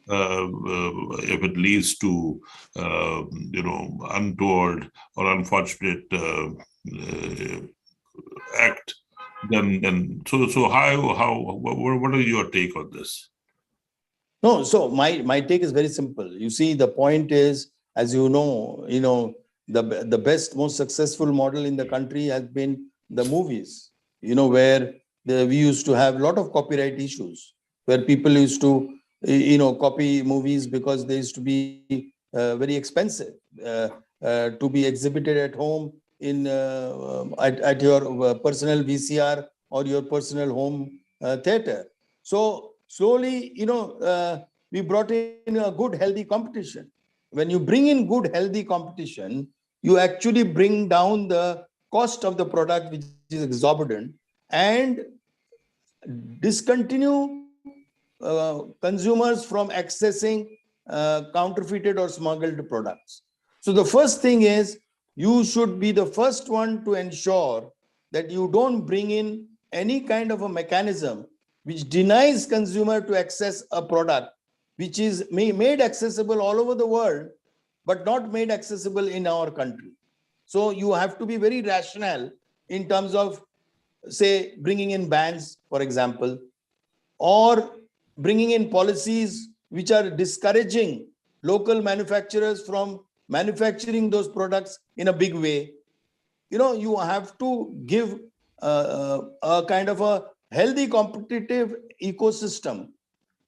If it leads to untoward or unfortunate act, then so what is your take on this? No, so my take is very simple. You see, the point is, as you know, the best, most successful model in the country has been the movies, where we used to have a lot of copyright issues, where people used to, copy movies because they used to be very expensive to be exhibited at home at your personal VCR or your personal home theater. So slowly, we brought in a good, healthy competition. When you bring in good, healthy competition, you actually bring down the cost of the product, which is exorbitant, and discontinue consumers from accessing counterfeited or smuggled products. So the first thing is, you should be the first one to ensure that you don't bring in any kind of a mechanism which denies consumer to access a product which is made accessible all over the world, but not made accessible in our country. So you have to be very rational in terms of, say, bringing in bans, for example, or bringing in policies which are discouraging local manufacturers from manufacturing those products in a big way. You have to give a kind of a healthy competitive ecosystem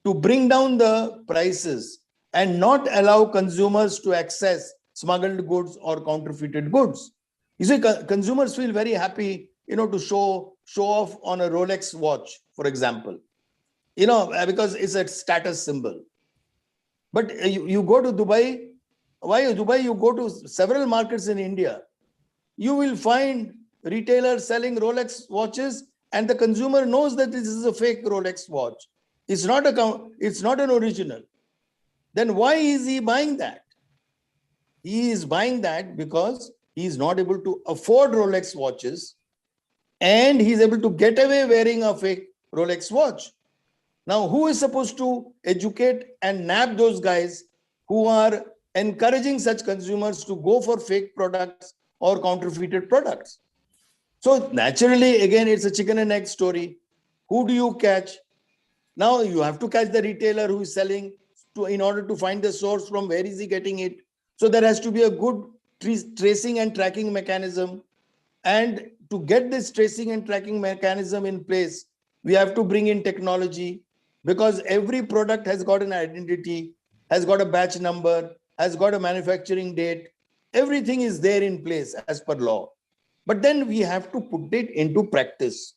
to bring down the prices and not allow consumers to access smuggled goods or counterfeited goods. You see, consumers feel very happy, to show off on a Rolex watch, for example, because it's a status symbol. But you go to Dubai. Why Dubai? You go to several markets in India. You will find retailers selling Rolex watches, and the consumer knows that this is a fake Rolex watch. It's not an original. Then why is he buying that? He is buying that because he is not able to afford Rolex watches, and he's able to get away wearing a fake Rolex watch. Now, who is supposed to educate and nab those guys who are encouraging such consumers to go for fake products or counterfeited products? So naturally, again, it's a chicken and egg story. Who do you catch? Now you have to catch the retailer who is selling in order to find the source from where is he getting it. So there has to be a good tracing and tracking mechanism. And to get this tracing and tracking mechanism in place, we have to bring in technology, because every product has got an identity, has got a batch number, has got a manufacturing date. Everything is there in place as per law. But then we have to put it into practice.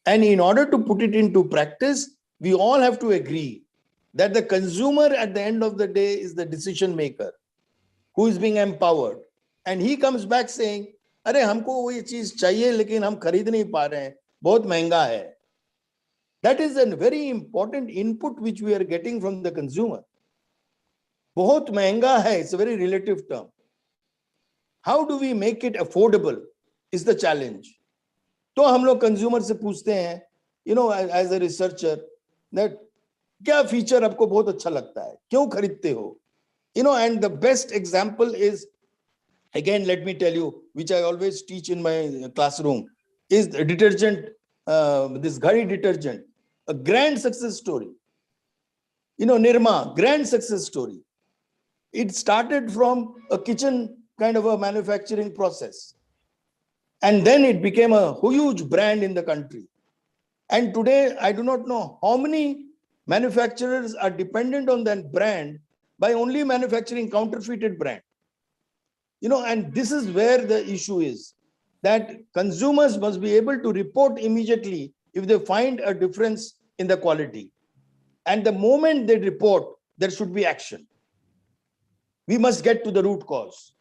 And in order to put it into practice, we all have to agree that the consumer at the end of the day is the decision maker who is being empowered. And he comes back saying, अरे हमको वो ये चीज चाहिए लेकिन हम खरीद नहीं पा रहे हैं, बहुत महंगा है. That is a very important input which we are getting from the consumer. बहुत महंगा है, it's a very relative term. How do we make it affordable is the challenge. तो हम लोग consumer से पूछते हैं, as a researcher, that क्या feature आपको बहुत अच्छा लगता है, क्यों खरीदते हो? And the best example is, again, let me tell you, which I always teach in my classroom, is the detergent, this Ghari detergent, a grand success story. Nirma, grand success story. It started from a kitchen kind of a manufacturing process. And then it became a huge brand in the country. And today, I do not know how many manufacturers are dependent on that brand by only manufacturing counterfeited brand. And this is where the issue is, that consumers must be able to report immediately if they find a difference in the quality. And the moment they report, there should be action. We must get to the root cause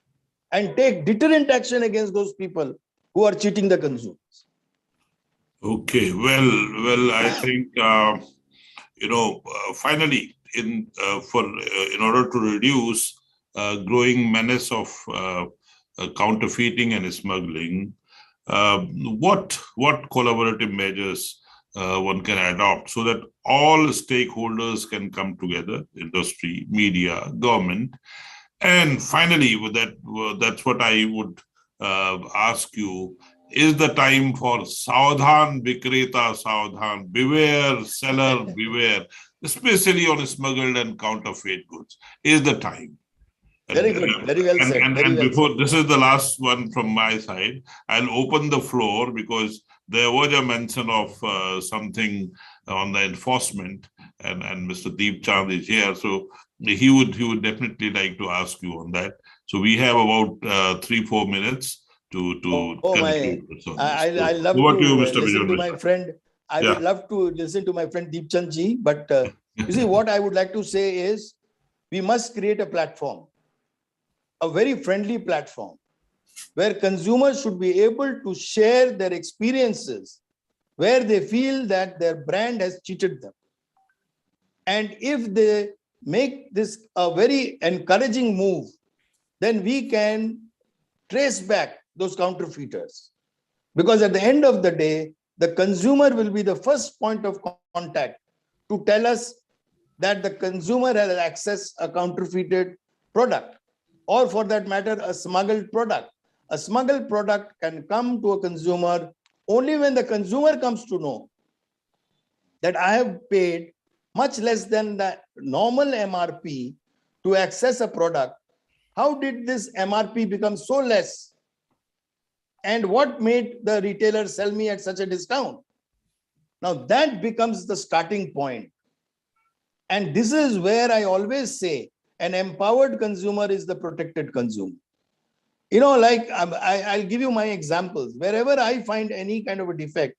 and take deterrent action against those people who are cheating the consumers. Okay, well, I think finally, in order to reduce growing menace of counterfeiting and smuggling, what collaborative measures one can adopt so that all stakeholders can come together, industry, media, government, and finally, with that's what I would ask you. Is the time for Saudhan Vikreta Saudhan, beware seller, beware, especially on smuggled and counterfeit goods, is the time. Very good, very well said. And before, this is the last one from my side, I'll open the floor because there was a mention of something on the enforcement, and Mr. Deep Chand is here, so he would definitely like to ask you on that. So we have about 3-4 minutes to I love to listen to my friend. I would love to listen to my friend Deep Chand ji, but you see, what I would like to say is we must create a platform, a very friendly platform, where consumers should be able to share their experiences where they feel that their brand has cheated them. And if they make this a very encouraging move, then we can trace back those counterfeiters. Because at the end of the day, the consumer will be the first point of contact to tell us that the consumer has accessed a counterfeited product, or for that matter, a smuggled product. A smuggled product can come to a consumer only when the consumer comes to know that I have paid much less than the normal MRP to access a product, How did this MRP become so less? And what made the retailer sell me at such a discount? Now that becomes the starting point. And this is where I always say an empowered consumer is the protected consumer. You know, like I'll give you my examples. Wherever I find any kind of a defect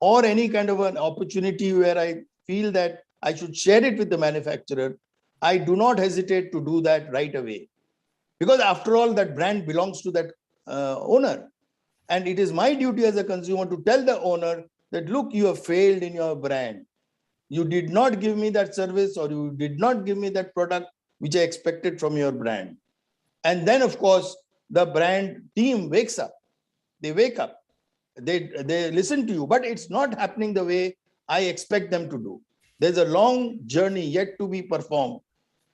or any kind of an opportunity where I feel that I should share it with the manufacturer, I do not hesitate to do that right away. Because after all, that brand belongs to that owner. And it is my duty as a consumer to tell the owner that, look, you have failed in your brand. You did not give me that service, or you did not give me that product which I expected from your brand. And then, of course, the brand team wakes up. They wake up. They listen to you, but it's not happening the way I expect them to do. There's a long journey yet to be performed,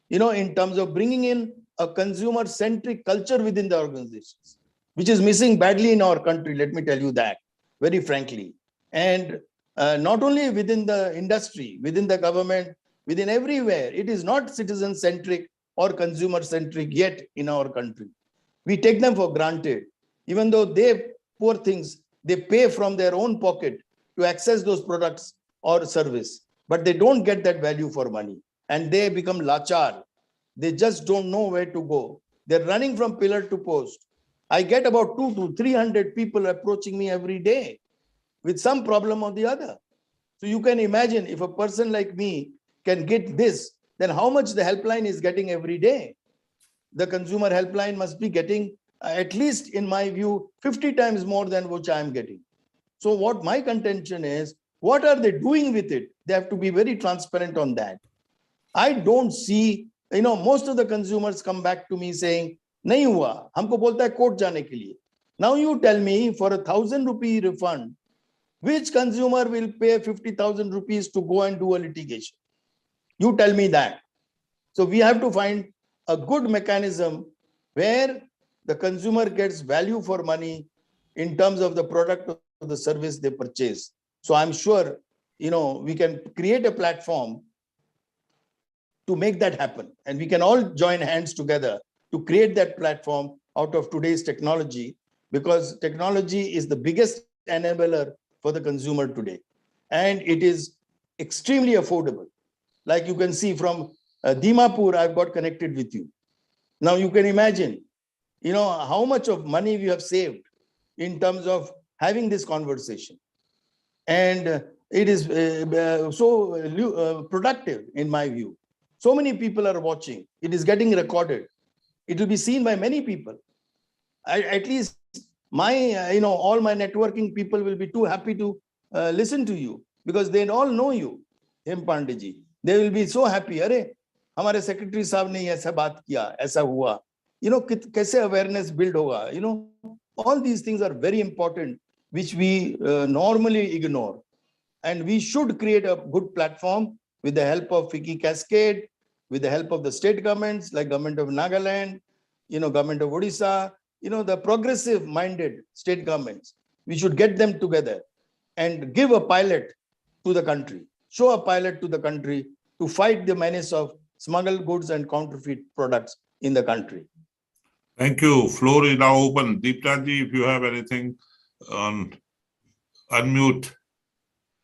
you know, in terms of bringing in a consumer-centric culture within the organizations, which is missing badly in our country, let me tell you that, very frankly. And not only within the industry, within the government, within everywhere, it is not citizen-centric or consumer-centric yet in our country. We take them for granted, even though they, poor things, they pay from their own pocket to access those products or service, but they don't get that value for money, and they become lachar. They just don't know where to go. They're running from pillar to post. I get about 200 to 300 people approaching me every day with some problem or the other. So you can imagine, if a person like me can get this, then how much the helpline is getting every day. The consumer helpline must be getting, at least in my view, 50 times more than which I am getting. So what my contention is, what are they doing with it? They have to be very transparent on that. I don't see, you know, most of the consumers come back to me saying, nahi hua, humko bolta hai court jaane ke liye. Now you tell me, for 1,000 rupee refund, which consumer will pay 50,000 rupees to go and do a litigation? You tell me that. So we have to find a good mechanism where the consumer gets value for money in terms of the product or the service they purchase. So I'm sure, you know, we can create a platform to make that happen. And we can all join hands together to create that platform out of today's technology, because technology is the biggest enabler for the consumer today. And it is extremely affordable. Like you can see from Dimapur, I've got connected with you. Now you can imagine, you know, how much of money we have saved in terms of having this conversation. And it is so productive in my view. So many people are watching. It is getting recorded. It will be seen by many people. At least my, you know, all my networking people will be too happy to listen to you, because they all know you, Hem Pandey ji. They will be so happy. Arey, हमारे secretary साहब ने ऐसा बात किया, ऐसा हुआ. You know, कैसे awareness build होगा. You know, all these things are very important, which we normally ignore. And we should create a good platform with the help of FICCI Cascade, with the help of the state governments, like government of Nagaland, you know, government of Odisha, you know, the progressive minded state governments. We should get them together and give a pilot to the country, show a pilot to the country to fight the menace of smuggled goods and counterfeit products in the country. Thank you. Floor is now open. Deeptaji, if you have anything on unmute.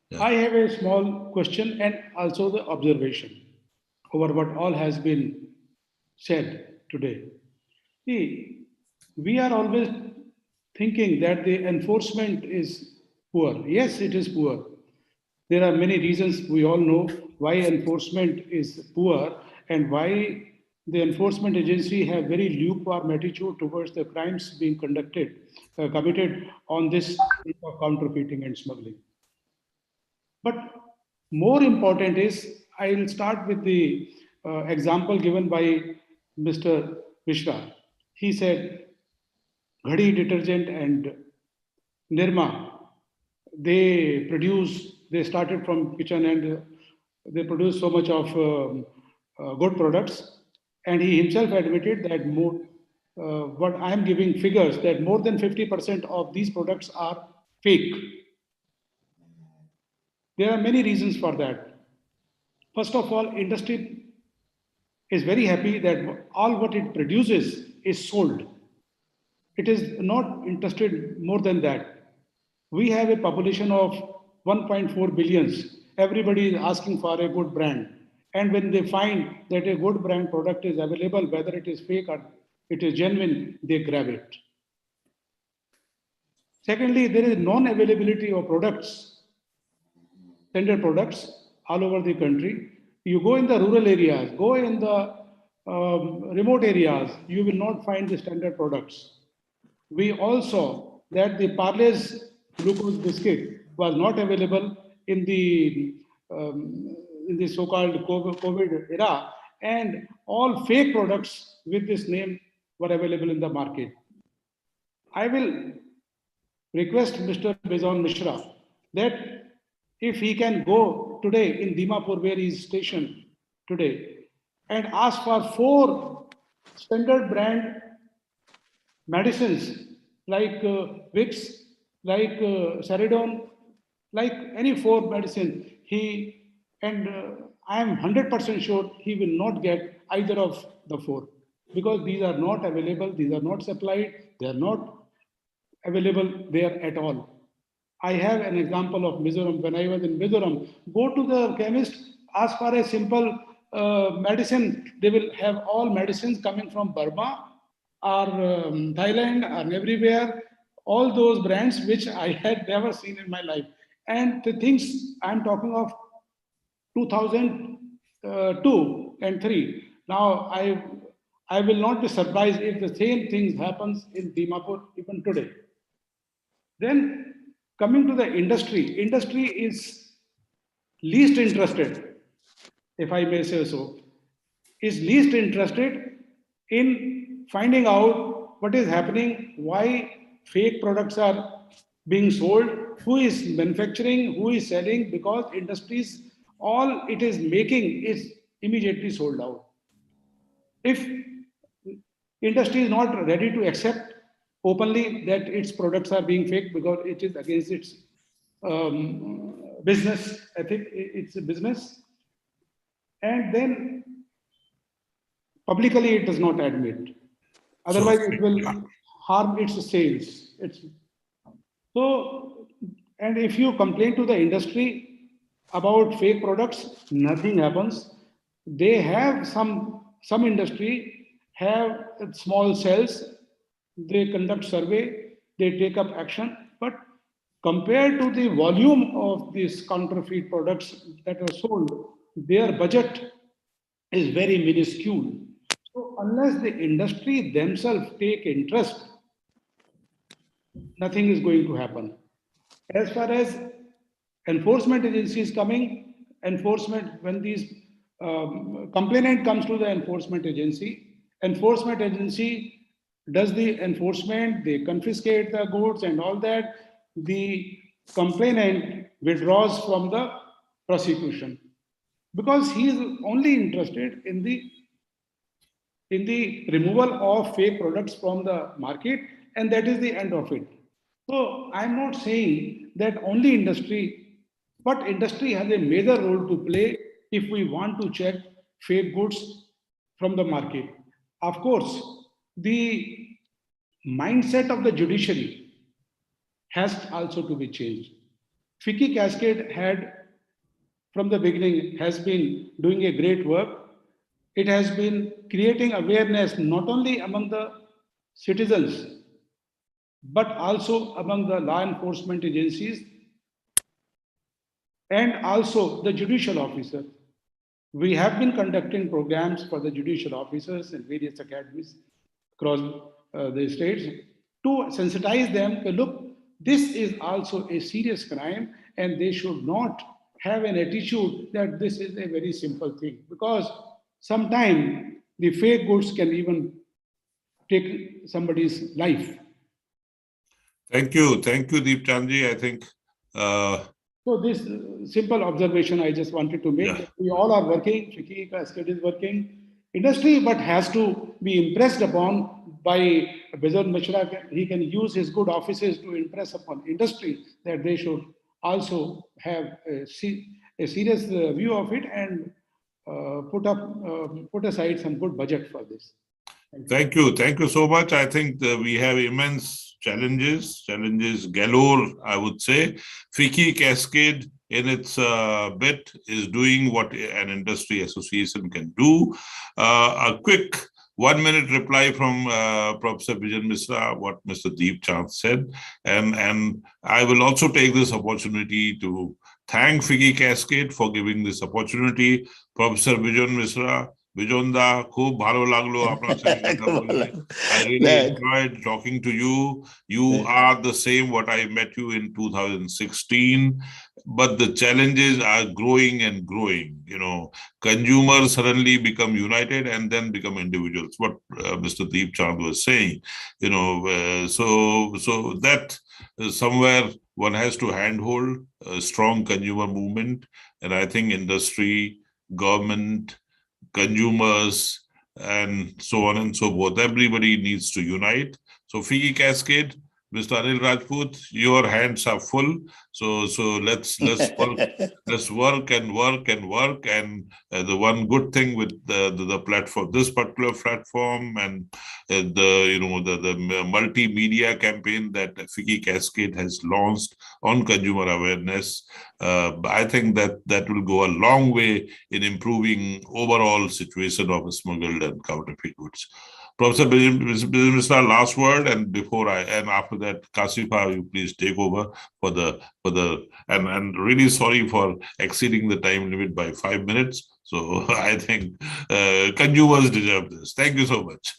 Yeah. I have a small question and also the observation over what all has been said today. See, we are always thinking that the enforcement is poor. Yes, it is poor. There are many reasons. We all know why enforcement is poor and why the enforcement agency have very lukewarm attitude towards the crimes being committed on this of counterfeiting and smuggling. But more important is, I will start with the example given by Mr. Misra. He said, Ghadi detergent and Nirma, they started from kitchen and they produce so much of good products. And he himself admitted that what I am giving figures, that more than 50% of these products are fake. There are many reasons for that. First of all, industry is very happy that all what it produces is sold. It is not interested more than that. We have a population of 1.4 billions. Everybody is asking for a good brand. And when they find that a good brand product is available, whether it is fake or it is genuine, they grab it. Secondly, there is non-availability of products, standard products all over the country. You go in the rural areas, go in the remote areas, you will not find the standard products. We also that the Parle's glucose biscuit was not available in the so-called COVID era, and all fake products with this name were available in the market. I will request Mr. Bejon Mishra that if he can go today in Dimapur, where he is stationed today, and ask for 4 standard brand medicines like Vicks, like Ceridon, like any 4 medicine, I am 100% sure he will not get either of the 4 because these are not available, these are not supplied, they are not available there at all. I have an example of Mizoram. When I was in Mizoram, go to the chemist, ask for a simple medicine. They will have all medicines coming from Burma or Thailand or everywhere. All those brands which I had never seen in my life. And the things I'm talking of 2002 and 3. Now I will not be surprised if the same things happens in Dimapur even today. Then coming to the industry is least interested, if I may say so, is least interested in finding out what is happening, why fake products are being sold, who is manufacturing, who is selling, because industries, all it is making is immediately sold out. If industry is not ready to accept openly that its products are being fake because it is against its business ethic, it's a business, and then publicly it does not admit. Otherwise, it will harm its sales. So, and if you complain to the industry about fake products, nothing happens. They have some industry have small cells, they conduct survey, they take up action, but compared to the volume of these counterfeit products that are sold, their budget is very minuscule. So unless the industry themselves take interest, nothing is going to happen. As far as enforcement agencies coming, enforcement, when these complainant comes to the enforcement agency does the enforcement, they confiscate the goods and all that. The complainant withdraws from the prosecution because he is only interested in the removal of fake products from the market, and that is the end of it. So I'm not saying that only industry, but industry has a major role to play if we want to check fake goods from the market. Of course, the mindset of the judiciary has also to be changed. FICCI Cascade had, from the beginning, has been doing a great work. It has been creating awareness not only among the citizens, but also among the law enforcement agencies and also the judicial officers. We have been conducting programs for the judicial officers in various academies across the states to sensitize them to look, this is also a serious crime and they should not have an attitude that this is a very simple thing, because sometimes the fake goods can even take somebody's life. Thank you, Deep Chandji. I think. So this simple observation I just wanted to make. Yeah. We all are working, FICCI Cascade is working, industry, but has to be impressed upon by Bejon Mishra. He can use his good offices to impress upon industry that they should also have a serious view of it and put aside some good budget for this. Thank you. Thank you so much. I think we have immense challenges galore, I would say. FICCI Cascade in its bit is doing what an industry association can do. A quick 1-minute reply from Professor Bejon Misra, what Mr. Deep Chand said. And I will also take this opportunity to thank FICCI Cascade for giving this opportunity. Professor Bejon Misra, Bejon da, khub bhalo laglo apna sanghe katha bole. I really enjoyed talking to you. You are the same what I met you in 2016, but the challenges are growing and growing. You know, consumers suddenly become united and then become individuals. What Mr. Deep Chand was saying, you know, so that somewhere one has to handhold a strong consumer movement, and I think industry, government, consumers, and so on and so forth. Everybody needs to unite. So FICCI Cascade, Mr. Anil Rajput, your hands are full. So let's work, let's work. And the one good thing with the platform, this particular platform, and the multimedia campaign that FICCI Cascade has launched on consumer awareness, I think that will go a long way in improving overall situation of smuggled and counterfeit goods. Professor Mr. Last word, and after that, Kasifa, you please take over and really sorry for exceeding the time limit by 5 minutes. So I think consumers deserve this. Thank you so much.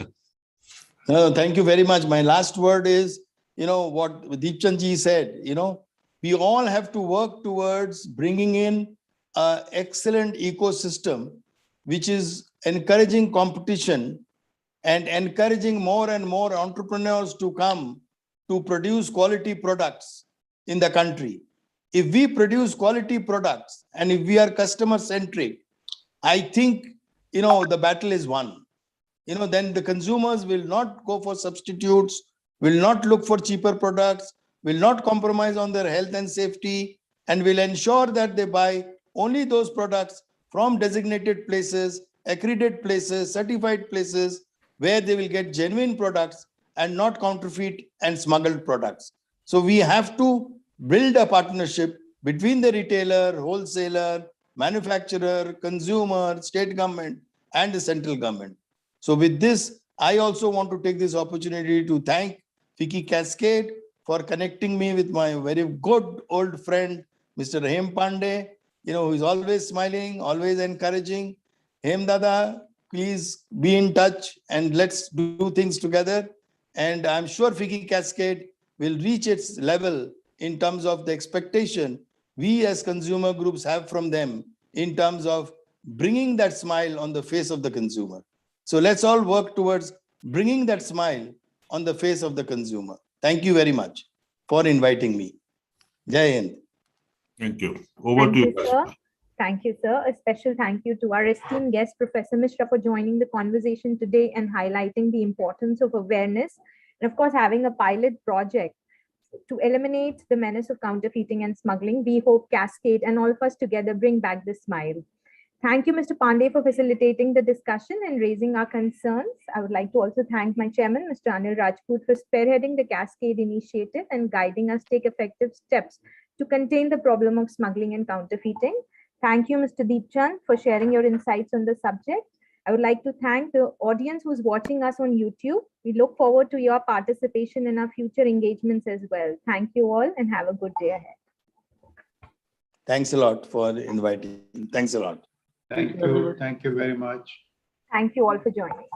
No, thank you very much. My last word is, what Deepchand ji said, we all have to work towards bringing in an excellent ecosystem, which is encouraging competition and encouraging more and more entrepreneurs to come to produce quality products in the country. If we produce quality products and if we are customer centric, I think, the battle is won. Then the consumers will not go for substitutes, will not look for cheaper products, will not compromise on their health and safety, and will ensure that they buy only those products from designated places, accredited places, certified places, where they will get genuine products and not counterfeit and smuggled products. So we have to build a partnership between the retailer, wholesaler, manufacturer, consumer, state government, and the central government. So with this, I also want to take this opportunity to thank FICCI Cascade for connecting me with my very good old friend, Mr. Hem Pandey, who is always smiling, always encouraging. Hem Dada, please be in touch and let's do things together. And I'm sure FICCI Cascade will reach its level in terms of the expectation we as consumer groups have from them in terms of bringing that smile on the face of the consumer. So let's all work towards bringing that smile on the face of the consumer. Thank you very much for inviting me. Jai Hind. Thank you. Over to you, sir. Thank you, sir. A special thank you to our esteemed guest, Professor Misra, for joining the conversation today and highlighting the importance of awareness and, of course, having a pilot project to eliminate the menace of counterfeiting and smuggling. We hope Cascade and all of us together bring back the smile. Thank you, Mr. Pandey, for facilitating the discussion and raising our concerns. I would like to also thank my chairman, Mr. Anil Rajput, for spearheading the Cascade initiative and guiding us take effective steps to contain the problem of smuggling and counterfeiting. Thank you, Mr. Deep Chand, for sharing your insights on the subject. I would like to thank the audience who's watching us on YouTube. We look forward to your participation in our future engagements as well. Thank you all and have a good day ahead. Thanks a lot for inviting. Thanks a lot. Thank you. Thank you very much. Thank you all for joining.